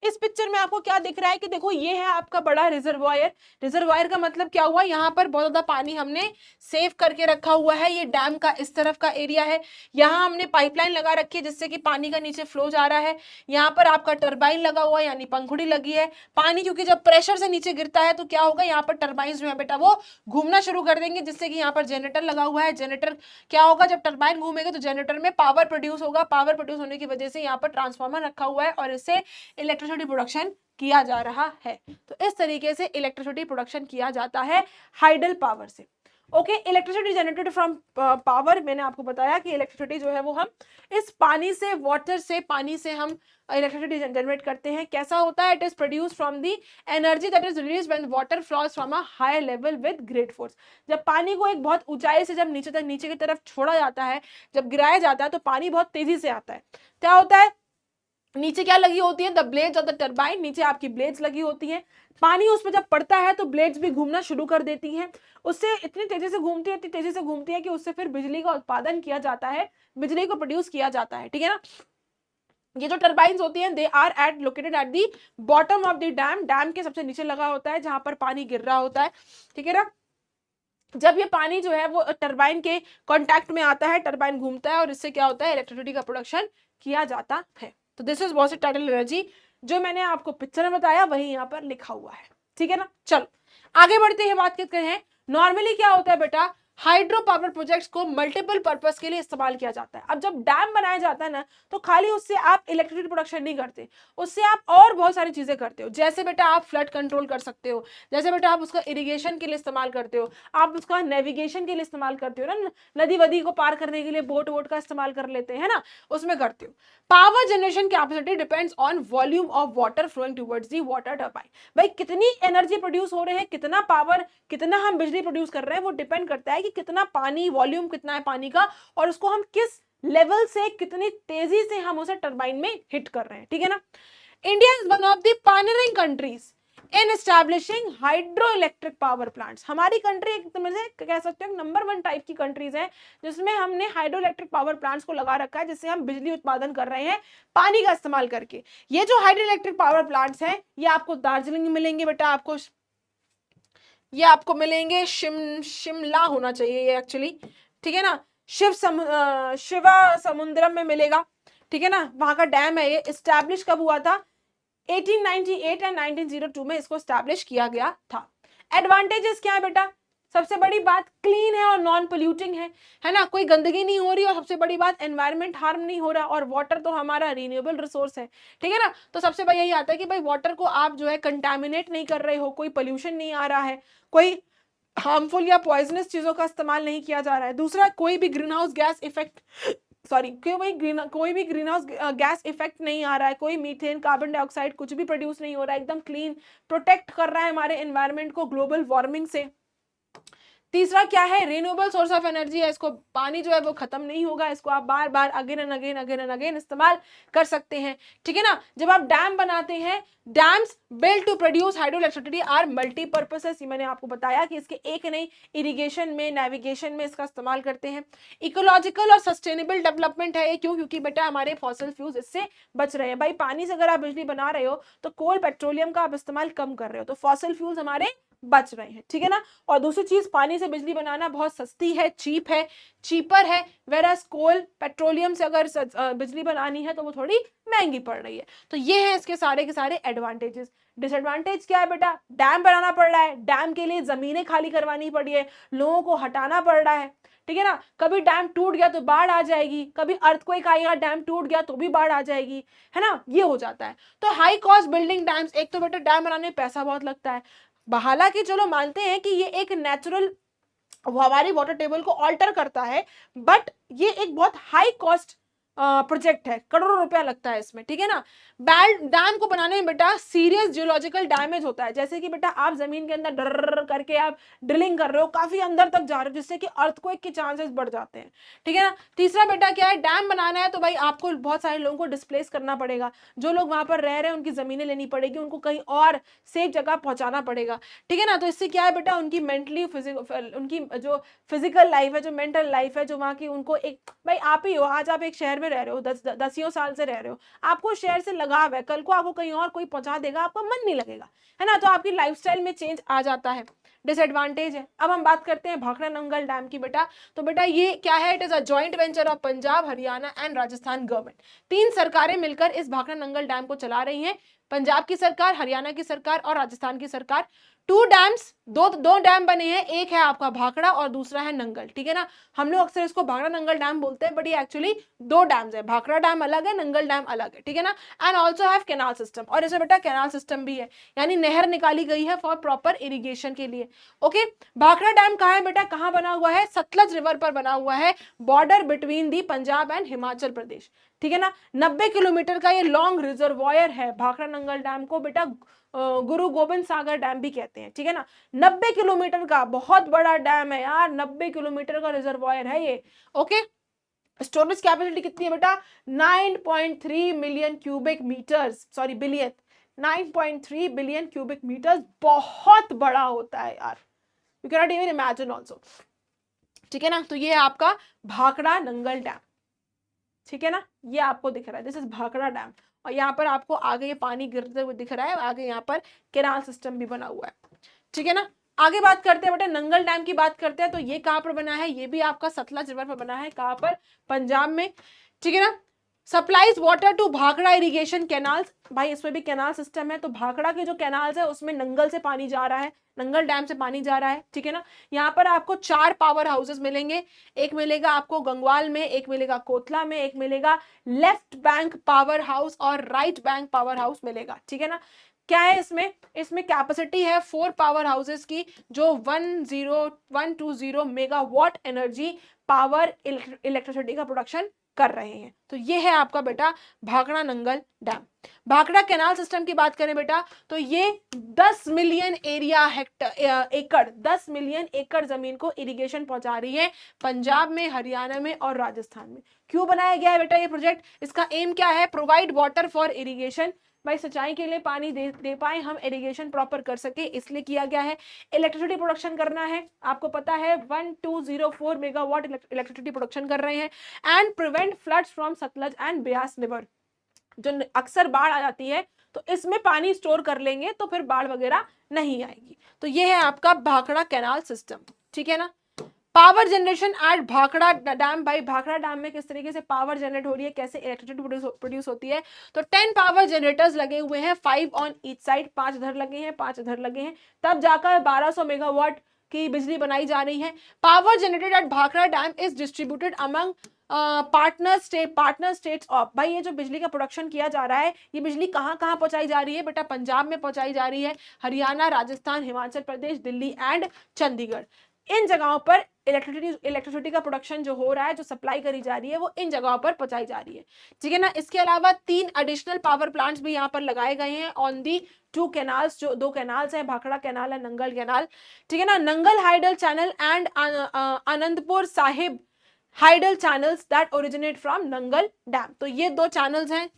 इस पिक्चर में आपको क्या दिख रहा है कि देखो ये है आपका बड़ा रिजर्वायर। रिजर्वायर का मतलब क्या हुआ, यहाँ पर बहुत ज्यादा पानी हमने सेव करके रखा हुआ है। ये डैम का इस तरफ का एरिया है, यहाँ हमने पाइपलाइन लगा रखी है जिससे कि पानी का नीचे फ्लो जा रहा है। यहाँ पर आपका टरबाइन लगा हुआ है, यानी पंखुड़ी लगी है। पानी क्योंकि जब प्रेशर से नीचे गिरता है तो क्या होगा, यहाँ पर टरबाइन जो है बेटा वो घूमना शुरू कर देंगे, जिससे कि यहाँ पर जनरेटर लगा हुआ है। जनरेटर क्या होगा, जब टरबाइन घूमेगा तो जनरेटर में पावर प्रोड्यूस होगा। पावर प्रोड्यूस होने की वजह से यहाँ पर ट्रांसफार्मर रखा हुआ है और इससे इलेक्ट्रिसिटी प्रोडक्शन किया जा रहा है। तो इस तरीके से इलेक्ट्रिसिटी प्रोडक्शन किया जाता है हाइडल पावर से। Okay, electricity generated from power, मैंने आपको बताया कि इलेक्ट्रिसिटी जो है वो हम इस पानी से, वाटर से, पानी से हम इलेक्ट्रिसिटी जनरेट करते हैं। कैसा होता है, it is produce from the energy that is release when water flaws from a high level with great force. जब पानी को एक बहुत ऊंचाई से जब नीचे तक, नीचे की तरफ छोड़ा जाता है, जब गिराया जाता है तो पानी बहुत तेजी से आता है। क्या होता है, नीचे क्या लगी होती है, the blades of the turbine, नीचे आपकी ब्लेड्स लगी होती हैं। पानी उस पर जब पड़ता है तो ब्लेड्स भी घूमना शुरू कर देती हैं। उससे इतनी तेजी से घूमती है, इतनी तेजी से घूमती है कि उससे फिर बिजली का उत्पादन किया जाता है, बिजली को प्रोड्यूस किया जाता है, ठीक है ना। ये जो टरबाइन्स होती हैं, they are at located at the bottom of the dam, dam के सबसे नीचे लगा होता है जहां पर पानी गिर रहा होता है, ठीक है ना। जब ये पानी जो है वो टरबाइन के कांटेक्ट में आता है, टरबाइन घूमता है और इससे क्या होता है, इलेक्ट्रिसिटी का प्रोडक्शन किया जाता है। तो this is what tidal energy, जो मैंने आपको पिक्चर में बताया वही यहाँ पर लिखा हुआ है, ठीक है ना। चलो आगे बढ़ते हैं, बात करते हैं नॉर्मली क्या होता है बेटा, हाइड्रो पावर प्रोजेक्ट्स को मल्टीपल पर्पस के लिए इस्तेमाल किया जाता है। अब जब डैम बनाया जाता है ना, तो खाली उससे आप इलेक्ट्रिसिटी प्रोडक्शन नहीं करते, उससे आप और बहुत सारी चीजें करते हो। जैसे बेटा आप फ्लड कंट्रोल कर सकते हो, जैसे बेटा आप उसका इरिगेशन के लिए इस्तेमाल करते हो, आप उसका नेविगेशन के लिए इस्तेमाल करते हो ना, नदी वदी को पार करने के लिए बोट वोट का इस्तेमाल कर लेते हैं ना, उसमें करते हो। Power generation capacity depends on volume of water flowing towards the water turbine. भाई कितनी एनर्जी प्रोड्यूस हो रहे हैं, कितना पावर, कितना हम बिजली प्रोड्यूस कर रहे हैं, वो डिपेंड करता है कि कितना पानी, वॉल्यूम कितना है पानी का, और उसको हम किस लेवल से, कितनी तेजी से हम उसे टरबाइन में हिट कर रहे हैं, ठीक है ना। India is one of the pioneering countries in establishing hydro electric power plants. हमारी कंट्री एक तरह से कह सकते हैं नंबर 1 टाइप की कंट्रीज है जिसमें हमने हाइड्रो इलेक्ट्रिक पावर प्लांट्स को लगा रखा है, जिससे हम बिजली उत्पादन कर रहे हैं पानी का इस्तेमाल करके। ये जो हाइड्रो इलेक्ट्रिक पावर प्लांट्स हैं, ये आपको दार्जिलिंग में मिलेंगे बेटा, आपको ये आपको मिलेंगे शिमला होना चाहिए ये एक्चुअली, ठीक है ना। शिवा समुद्रम में मिलेगा, ठीक है ना। वहां का डैम है। ये एस्टैब्लिश कब हुआ था, 1898 एंड 1902 में इसको एस्टैब्लिश किया गया था। एडवांटेजेस क्या है बेटा, सबसे बड़ी बात क्लीन है और नॉन पोल्यूटिंग है ना, कोई गंदगी नहीं हो रही, और सबसे बड़ी बात एनवायरनमेंट हार्म नहीं हो रहा, और वाटर तो हमारा रिन्यूएबल रिसोर्स है, ठीक है ना। तो सबसे बड़ा यही आता है कि भाई वाटर को आप जो है कंटामिनेट नहीं कर रहे हो, कोई पोल्यूशन नहीं आ रहा है, कोई हार्मफुल या पॉइजनस चीजों का इस्तेमाल नहीं किया जा रहा है। दूसरा, कोई भी ग्रीन हाउस गैस इफेक्ट कोई भी ग्रीन हाउस गैस इफेक्ट नहीं आ रहा है, कोई मीथेन, कार्बन डाइऑक्साइड कुछ भी प्रोड्यूस नहीं हो रहा है, एकदम क्लीन, प्रोटेक्ट कर रहा है हमारे एनवायरनमेंट को ग्लोबल वार्मिंग से। तीसरा क्या है, रिन्यूएबल सोर्स ऑफ एनर्जी है, इसको पानी जो है वो खत्म नहीं होगा, इसको आप बार बार अगेन एंड अगेन इस्तेमाल कर सकते हैं, ठीक है ना। जब आप डैम बनाते हैं, dams build to produce hydro electricity or multipurposes, ये मैंने आपको बताया कि इसके एक नहीं, इरिगेशन में, नेविगेशन में इसका इस्तेमाल करते हैं। इकोलॉजिकल और सस्टेनेबल डेवलपमेंट है ये, क्यों, क्योंकि बेटा हमारे फॉसिल फ्यूल्स इससे बच रहे हैं। भाई पानी से अगर आप बिजली बना रहे हो तो कोल, पेट्रोलियम का आप इस्तेमाल कम कर रहे हो, तो फॉसिल फ्यूल्स हमारे बच रहे हैं, ठीक है ना। और दूसरी चीज, पानी से बिजली बनाना बहुत सस्ती है, चीप है, चीपर है, वेरस कोल, पेट्रोलियम से अगर बिजली बनानी है तो वो थोड़ी महंगी पड़ रही है। तो ये है इसके सारे के सारे एडवांटेजेस। डिसएडवांटेज क्या है बेटा, डैम बनाना पड़ रहा है, डैम के लिए जमीनें खाली करवानी पड़ी है, लोगों को हटाना पड़ रहा है, ठीक है ना। कभी डैम टूट गया तो बाढ़ आ जाएगी, कभी अर्थक्वेक आएगा, डैम टूट गया तो भी बाढ़ आ जाएगी, है ना, ये हो जाता है। तो हाई कॉस्ट बिल्डिंग डैम्स, एक तो बेटा डैम बनाने में पैसा बहुत लगता है, हालांकि चलो मानते हैं कि ये एक नेचुरल हमारी वाटर टेबल को ऑल्टर करता है, बट ये एक बहुत हाई कॉस्ट प्रोजेक्ट है, करोड़ों रुपया लगता है इसमें, ठीक है ना। डैम को बनाने में बेटा सीरियस जियोलॉजिकल डैमेज होता है, जैसे कि बेटा आप जमीन के अंदर डर करके आप ड्रिलिंग कर रहे हो, काफी अंदर तक जा रहे हो, जिससे कि अर्थक्वेक के चांसेस बढ़ जाते हैं, ठीक है ना। तीसरा बेटा क्या है, डैम बनाना है तो भाई आपको बहुत सारे लोगों को डिस्प्लेस करना पड़ेगा, जो लोग वहां पर रह रहे हैं उनकी जमीनें लेनी पड़ेगी, उनको कहीं और सेफ जगह पहुंचाना पड़ेगा, ठीक है ना। तो इससे क्या है बेटा, उनकी मेंटली उनकी जो फिजिकल लाइफ है, जो मेंटल लाइफ है, जो वहाँ की उनको एक, भाई आप ही हो, आज आप एक शहर में रह रहे हो, दसियों साल से रह रहे हो, आपको शहर से लगाव है, कल को आपको कहीं और कोई पहुंचा देगा, आपका मन नहीं लगेगा, है ना, तो आपकी लाइफस्टाइल में चेंज आ जाता है, डिसएडवांटेज है। अब हम बात करते हैं भाखड़ा नंगल डैम की बेटा। तो बेटा ये क्या है, it is a joint venture of Punjab, Haryana and Rajasthan government. 3 सरकारें मिलकर इस भाखड़ा नंगल डैम को चला रही हैं, पंजाब की सरकार, हरियाणा की सरकार और राजस्थान की सरकार। 2 डैम्स, दो डैम बने हैं, एक है आपका भाखड़ा और दूसरा है नंगल, ठीक है ना। हम लोग अक्सर इसको भाखड़ा नंगल डैम बोलते हैं, बट ये एक्चुअली 2 डैम्स है, भाखड़ा डैम अलग है, नंगल डैम अलग है, ठीक है ना। And also have canal system, और इसमें बेटा कैनाल सिस्टम भी है, यानी नहर निकाली गई है फॉर प्रॉपर इरिगेशन के लिए। ओके, भाखड़ा डैम कहाँ है बेटा, कहाँ बना हुआ है, सतलज रिवर पर बना हुआ है, border between the Punjab and Himachal Pradesh, ठीक है ना। 90 किलोमीटर का ये लॉन्ग रिजर्वॉयर है, भाखड़ा नंगल डैम को बेटा गुरु गोबिंद सागर डैम भी कहते हैं, ठीक है ना। 90 किलोमीटर का बहुत बड़ा डैम है यार, 90 किलोमीटर का रिजर्वॉयर है ये। ओके, स्टोरेज कैपेसिटी कितनी है बेटा, 9.3 million cubic metres, sorry billion, 9.3 billion cubic metres, बहुत बड़ा होता है यार, you can not even imagine also, ठीक है ना। तो ये है आपका भाखड़ा नंगल डैम, ठीक है ना, ये आपको दिख रहा है, दिस इज भाखड़ा डैम, और यहाँ पर आपको आगे ये पानी गिरते हुए दिख रहा है, आगे यहाँ पर कैनाल सिस्टम भी बना हुआ है, ठीक है ना। आगे बात करते हैं बेटा नंगल डैम की, बात करते हैं तो ये कहाँ पर बना है, ये भी आपका सतलज रिवर पर बना है, कहाँ पर, पंजाब में, ठीक है ना। Supplies water to Bhakra irrigation canals, भाई इसमें भी कैनाल सिस्टम है, तो भाखड़ा के जो कैनाल्स है उसमें नंगल से पानी जा रहा है, नंगल डैम से पानी जा रहा है, ठीक है ना। यहाँ पर आपको 4 पावर हाउसेस मिलेंगे, एक मिलेगा आपको गंगवाल में, एक मिलेगा कोतला में, एक मिलेगा लेफ्ट बैंक पावर हाउस और राइट बैंक पावर हाउस मिलेगा, ठीक है ना। क्या है इसमें कैपेसिटी है 4 पावर हाउसेस की, जो 10120 मेगावाट एनर्जी पावर इलेक्ट्रिसिटी का प्रोडक्शन कर रहे हैं। तो ये है आपका बेटा Bhakra Nangal dam. Bhakra canal system की बात करें बेटा, तो ये 10 मिलियन एरिया एकड़ 10 मिलियन एकड़ जमीन को इरिगेशन पहुंचा रही है, पंजाब में, हरियाणा में और राजस्थान में। क्यों बनाया गया है बेटा ये प्रोजेक्ट, इसका एम क्या है, प्रोवाइड वाटर फॉर इरिगेशन, भाई सिंचाई के लिए पानी दे पाए हम, इरिगेशन प्रॉपर कर सके, इसलिए किया गया है। इलेक्ट्रिसिटी प्रोडक्शन करना है, आपको पता है 1204 मेगावाट इलेक्ट्रिसिटी प्रोडक्शन कर रहे हैं। And prevent floods from Sutlej and Beas river, जो अक्सर बाढ़ आ जाती है तो इसमें पानी स्टोर कर लेंगे तो फिर बाढ़ वगैरह नहीं आएगी। तो ये है आपका भाखड़ा कैनाल सिस्टम, ठीक है ना। Power generation at Bhakra dam, भाई भाखड़ा डैम में किस तरीके से पावर जनरेट हो रही है, कैसे इलेक्ट्रिसिटी प्रोड्यूस होती है, तो 10 पावर जनरेटर्स लगे हुए हैं, 5 ऑन ईच साइड, 5 इधर लगे हैं, 5 इधर लगे हैं, तब जाकर 1200 मेगावाट की बिजली बनाई जा रही है। Power generated at Bhakra dam is distributed among partner states of, भाई ये जो बिजली का प्रोडक्शन किया जा रहा है, ये बिजली कहाँ कहाँ पहुंचाई जा रही है बेटा, पंजाब में पहुंचाई जा रही है, हरियाणा, राजस्थान, हिमाचल प्रदेश, दिल्ली एंड चंडीगढ़, इन जगहों पर इलेक्ट्रिसिटी का प्रोडक्शन जो हो रहा है, जो सप्लाई करी जा रही है, वो इन जगहों पर पहुंचाई जा रही है, ठीक है ना। इसके अलावा 3 एडिशनल पावर प्लांट्स भी यहाँ पर लगाए गए हैं ऑन दी 2 कैनाल्स, जो 2 कैनाल्स हैं, भाखड़ा कैनाल है, नंगल कैनाल, ठीक है ना। Nangal hydel channel and Anandpur Sahib hydel channels that originate from Nangal dam, तो ये 2 चैनल्स हैं,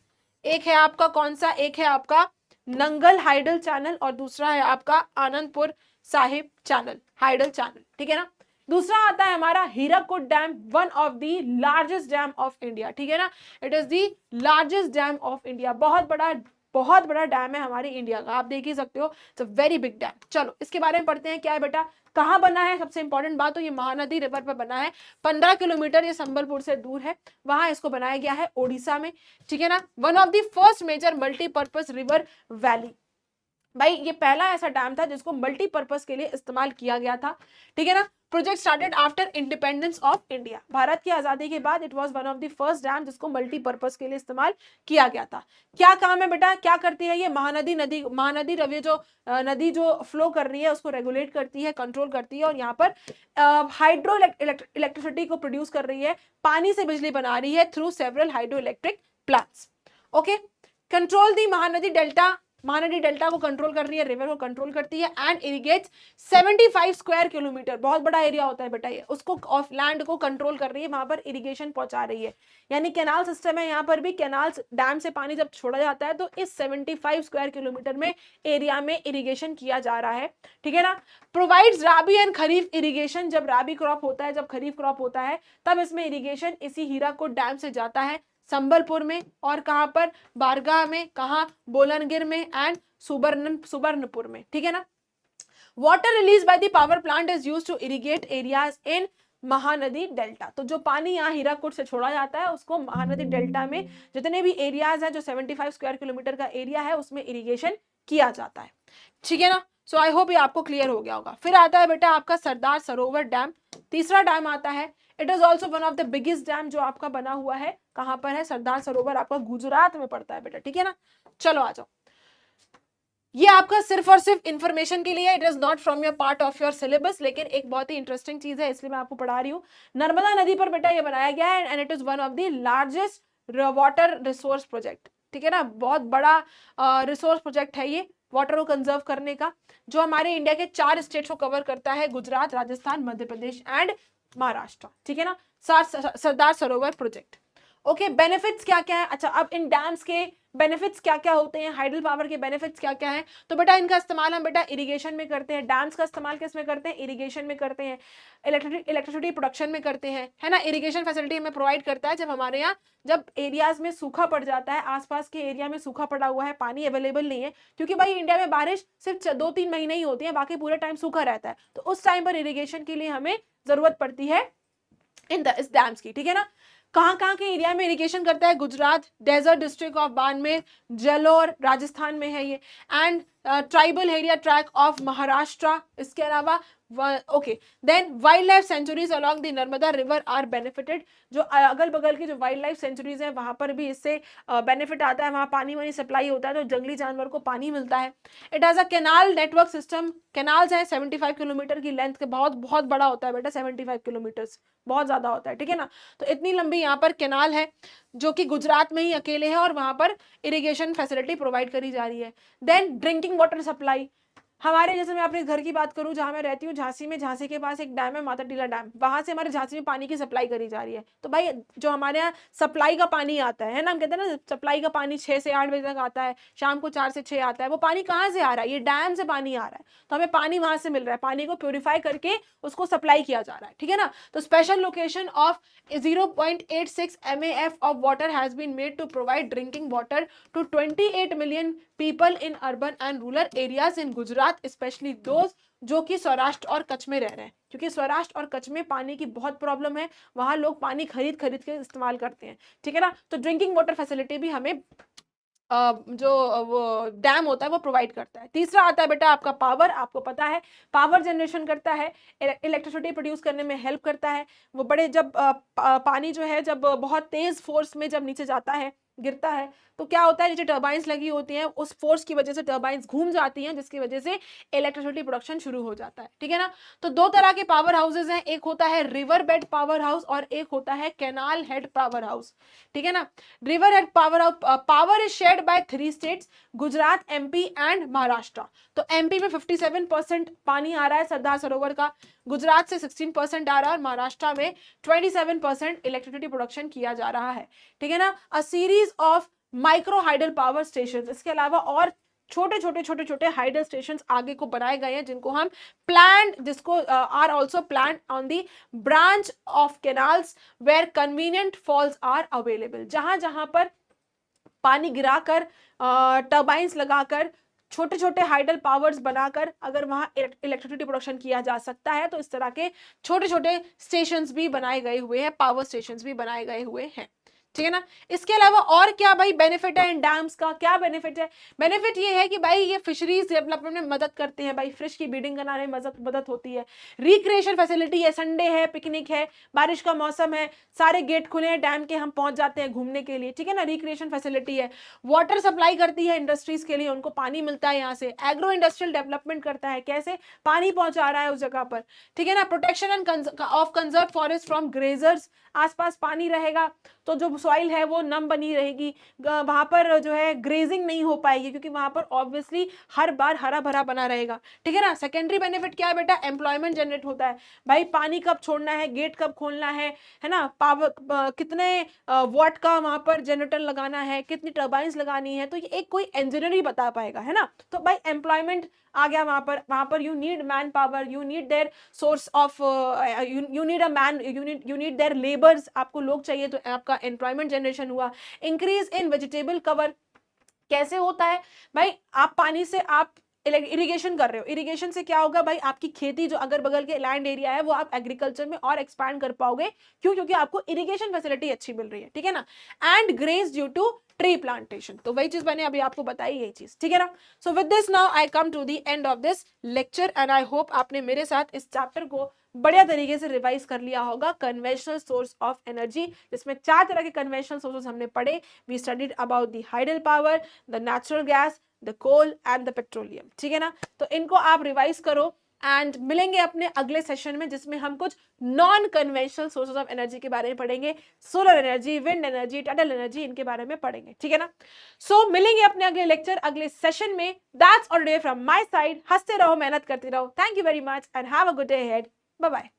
एक है आपका कौन सा, एक है आपका नंगल हाइडल चैनल और दूसरा है आपका Anandpur Sahib channel, hydel channel, ठीक है ना। दूसरा आता है हमारा Hirakud dam, one of the largest dam of India, ठीक है ना, it is the largest dam of India, बहुत बड़ा बहुत बड़ा डैम है हमारे इंडिया का, आप देख ही सकते हो, it's a very big dam. चलो इसके बारे में पढ़ते हैं, क्या है बेटा, कहाँ बना है, सबसे इंपॉर्टेंट बात तो ये महानदी रिवर पर बना है, 15 किलोमीटर ये संबलपुर से दूर है, वहां इसको बनाया गया है ओडिशा में, ठीक है ना। One of the first major multipurpose river valley, भाई ये पहला ऐसा डैम था जिसको मल्टीपर्पज के लिए इस्तेमाल किया गया था, ठीक है ना। Project started after independence of India, Bharat की आजादी के बाद it was one of the first dam जिसको मल्टीपर्पज के लिए इस्तेमाल किया गया था। क्या काम है बेटा, क्या करती है ये महानदी रवि जो नदी जो फ्लो कर रही है उसको रेगुलेट करती है, कंट्रोल करती है, और यहाँ पर हाइड्रो इलेक्ट्रिसिटी को प्रोड्यूस कर रही है, पानी से बिजली बना रही है through several hydro electric plants. Okay, control दी महानदी डेल्टा को कंट्रोल कर रही है, रिवर को कंट्रोल करती है, एंड इरिगेट्स 75 स्क्वायर किलोमीटर, बहुत बड़ा एरिया होता है बेटा ये, उसको ऑफ लैंड को कंट्रोल कर रही है, वहां पर इरिगेशन पहुंचा रही है, यानी कैनाल सिस्टम है यहाँ पर भी, कैनाल्स डैम से पानी जब छोड़ा जाता है तो इस 75 स्क्वायर किलोमीटर में एरिया में इरिगेशन किया जा रहा है, ठीक है ना। Provides rabi and kharif irrigation, जब राबी क्रॉप होता है, जब खरीफ क्रॉप होता है, तब इसमें इरिगेशन इसी हीराकुद डैम से जाता है, संबलपुर में, और कहां पर, बारगाह में, कहां, बोलनगिर में, एंड सुबर्णपुर में, ठीक है ना। Water release by the power plant is used to irrigate areas in Mahanadi delta, तो जो पानी यहाँ हीराकुद से छोड़ा जाता है उसको महानदी डेल्टा में जितने भी एरियाज हैं, जो 75 स्क्वायर किलोमीटर का एरिया है, उसमें इरिगेशन किया जाता है, ठीक है ना। सो आई होप ये आपको क्लियर हो गया होगा। फिर आता है बेटा आपका सरदार सरोवर डैम, तीसरा डैम आता है, it is also one of the biggest dam जो आपका बना हुआ है, कहां पर है, सरदार सरोवर आपका गुजरात में पड़ता है बेटा, ठीक है ना। चलो आ जाओ, ये आपका सिर्फ और सिर्फ इंफॉर्मेशन के लिए, it is not from your part of your syllabus, लेकिन एक बहुत ही इंटरेस्टिंग चीज है इसलिए मैं आपको पढ़ा रही हूँ। नर्मदा नदी पर बेटा ये बनाया गया है, and it is one of the largest water resource project, ठीक है ना, बहुत बड़ा रिसोर्स प्रोजेक्ट है ये वाटर को कंजर्व करने का, जो हमारे इंडिया के 4 स्टेट्स को कवर करता है, गुजरात, राजस्थान, मध्य प्रदेश एंड महाराष्ट्र, ठीक है ना, Sardar Sarovar project. Okay, benefits क्या क्या है, अच्छा अब इन डैम्स के बेनिफिट्स क्या क्या होते हैं, हाइडल पावर के बेनिफिट्स क्या क्या हैं, तो बेटा इनका इस्तेमाल हम बेटा इरिगेशन में करते हैं, डैम्स का इस्तेमाल किस में करते हैं, इरिगेशन में करते हैं, इलेक्ट्रिसिटी प्रोडक्शन में करते हैं, है ना। इरिगेशन फैसिलिटी हमें प्रोवाइड करता है जब हमारे यहाँ जब एरियाज में सूखा पड़ जाता है, आसपास के एरिया में सूखा पड़ा हुआ है, पानी अवेलेबल नहीं है, क्योंकि भाई इंडिया में बारिश सिर्फ 2-3 महीने ही होती है, बाकी पूरे टाइम सूखा रहता है, तो उस टाइम पर इरिगेशन के लिए हमें जरूरत पड़ती है इस डैम्स की, ठीक है ना। कहाँ के एरिया में इरिगेशन करता है, Gujarat, desert district of Barmer, Jalore Rajasthan में है ये, and tribal area track of Maharashtra, इसके अलावा okay then wild life sanctuaries along the Narmada river are benefited, जो अगल बगल की जो वाइल्ड लाइफ सेंचुरीज है वहां पर भी इससे बेनिफिट आता है, वहां पानी वानी सप्लाई होता है, तो जंगली जानवर को पानी मिलता है। It has a canal network system, canals है 75 किलोमीटर की लेंथ के, बहुत बहुत बड़ा होता है बेटा, 75 किलोमीटर बहुत ज्यादा होता है, ठीक है ना। तो इतनी लंबी यहाँ पर कैनाल है जो कि गुजरात में ही अकेले है, और वहां पर इरिगेशन फैसिलिटी प्रोवाइड करी जा रही है। देन ड्रिंकिंग वाटर सप्लाई, हमारे जैसे मैं अपने घर की बात करूं, जहां मैं रहती हूँ झांसी में, झांसी के पास एक डैम है माता टीला डैम, वहां से हमारे झांसी में पानी की सप्लाई करी जा रही है, तो भाई जो हमारे यहाँ सप्लाई का पानी आता है ना, हम कहते हैं ना सप्लाई का पानी 6 से 8 बजे तक आता है, शाम को 4 से 6 आता है, वो पानी कहाँ से आ रहा है, ये डैम से पानी आ रहा है, तो हमें पानी वहां से मिल रहा है, पानी को प्योरीफाई करके उसको सप्लाई किया जा रहा है, ठीक है ना। तो special location of 0.86 MAF of water has been made to provide drinking water to 28 million people in urban and rural areas in Gujarat, especially those जो कि सौराष्ट्र और कच्छ में रह रहे हैं, क्योंकि सौराष्ट्र और कच्छ में पानी की बहुत प्रॉब्लम है, वहां लोग पानी खरीद के इस्तेमाल करते हैं, ठीक है ना। तो ड्रिंकिंग वाटर फैसिलिटी भी हमें जो वो डैम होता है वो प्रोवाइड करता है। तीसरा आता है बेटा आपका पावर, आपको पता है पावर जनरेशन करता है, इलेक्ट्रिसिटी प्रोड्यूस करने में हेल्प करता है, वो बड़े जब पानी जो है जब बहुत तेज फोर्स में जब नीचे जाता है, गिरता है, तो क्या होता है, नीचे टर्बाइंस लगी होती हैं, उस फोर्स की वजह से टर्बाइंस घूम जाती हैं, जिसकी वजह से इलेक्ट्रिसिटी प्रोडक्शन शुरू हो जाता है, ठीक है ना। तो 2 तरह के पावर हाउसेज हैं, एक होता है रिवर बेड पावर हाउस और एक होता है कैनाल हेड पावर हाउस, ठीक है ना। River head power house power is shared by 3 states, Gujarat, MP and Maharashtra. तो MP में 57% पानी आ रहा है सरदार सरोवर का, गुजरात से 16% आ रहा है, और महाराष्ट्र में 27% इलेक्ट्रिसिटी प्रोडक्शन किया जा रहा है, ठीक है ना। A series of micro hydel power station, इसके अलावा और छोटे हाइडल स्टेशन आगे को बनाए गए हैं, जिनको हम जिसको are also planned on the branch of canals where convenient falls are available, जहां जहां पर पानी गिराकर, टर्बाइंस लगाकर, छोटे छोटे हाइडल पावर्स बनाकर अगर वहां इलेक्ट्रिसिटी प्रोडक्शन किया जा सकता है, तो इस तरह के छोटे छोटे स्टेशंस भी बनाए गए हुए हैं, पावर स्टेशंस भी बनाए गए हुए हैं, ठीक है ना। इसके अलावा और क्या भाई बेनिफिट है इन डैम्स का, क्या बेनिफिट है? बेनिफिट ये है कि भाई ये फिशरीज डेवलपमेंट में मदद करते हैं भाई, फिश की ब्रीडिंग कराने में मदद होती है। रिक्रिएशन फैसिलिटी है, संडे है, पिकनिक है, बारिश का मौसम है, सारे गेट खुले हैं डैम के, हम पहुंच जाते हैं घूमने के लिए, ठीक है ना, रिक्रिएशन फैसिलिटी है। वाटर सप्लाई करती है इंडस्ट्रीज के लिए, उनको पानी मिलता है यहाँ से। एग्रो इंडस्ट्रियल डेवलपमेंट करता है, कैसे? पानी पहुंचा रहा है उस जगह पर, ठीक है ना। Protection end of conserve forest from grazers, आसपास पानी रहेगा तो जो सॉइल है वो नम बनी रहेगी, वहां पर जो है ग्रेजिंग नहीं हो पाएगी, क्योंकि वहां पर ऑब्वियसली हर बार हरा भरा बना रहेगा, ठीक है ना। सेकेंडरी बेनिफिट क्या है बेटा? एम्प्लॉयमेंट जनरेट होता है भाई, पानी कब छोड़ना है, गेट कब खोलना है ना, पावर कितने वॉट का वहां पर जनरेटर लगाना है, कितनी टर्बाइंस लगानी है, तो ये एक कोई इंजीनियर ही बता पाएगा, है ना। तो भाई एम्प्लॉयमेंट आ गया वहां पर you need man power, you need their source of, you need a man, you need their labours, आपको लोग चाहिए, तो आपका एम्प्लॉयमेंट जनरेशन हुआ। इंक्रीज इन वेजिटेबल कवर, कैसे होता है भाई? आप पानी से आप इरिगेशन कर रहे हो, इरिगेशन से क्या होगा भाई? आपकी खेती जो अगर बगल के लैंड एरिया है वो आप एग्रीकल्चर में और एक्सपैंड कर पाओगे, क्यों? क्योंकि आपको इरिगेशन फैसिलिटी अच्छी मिल रही है, ठीक है ना। And grass due to tree plantation, तो वही चीज मैंने अभी आपको बताई, यही चीज, ठीक है ना। So with this now I come to the end of this lecture and I hope आपने मेरे साथ इस चैप्टर को बढ़िया तरीके से रिवाइज कर लिया होगा। कन्वेंशनल सोर्स ऑफ एनर्जी, जिसमें 4 तरह के कन्वेंशनल सोर्सेस हमने पढ़े। We studied about the hydel power, the natural gas, the coal and the petroleum, ठीक है ना। तो इनको आप रिवाइज करो एंड मिलेंगे अपने अगले सेशन में, जिसमें हम कुछ non conventional sources of energy के बारे में पढ़ेंगे। Solar energy, wind energy, tidal energy, इनके बारे में पढ़ेंगे, ठीक है ना। सो मिलेंगे अपने अगले लेक्चर, अगले सेशन में। That's all day from my side. हंसते रहो, मेहनत करते रहो। Thank you very much and have a good day ahead. Bye bye.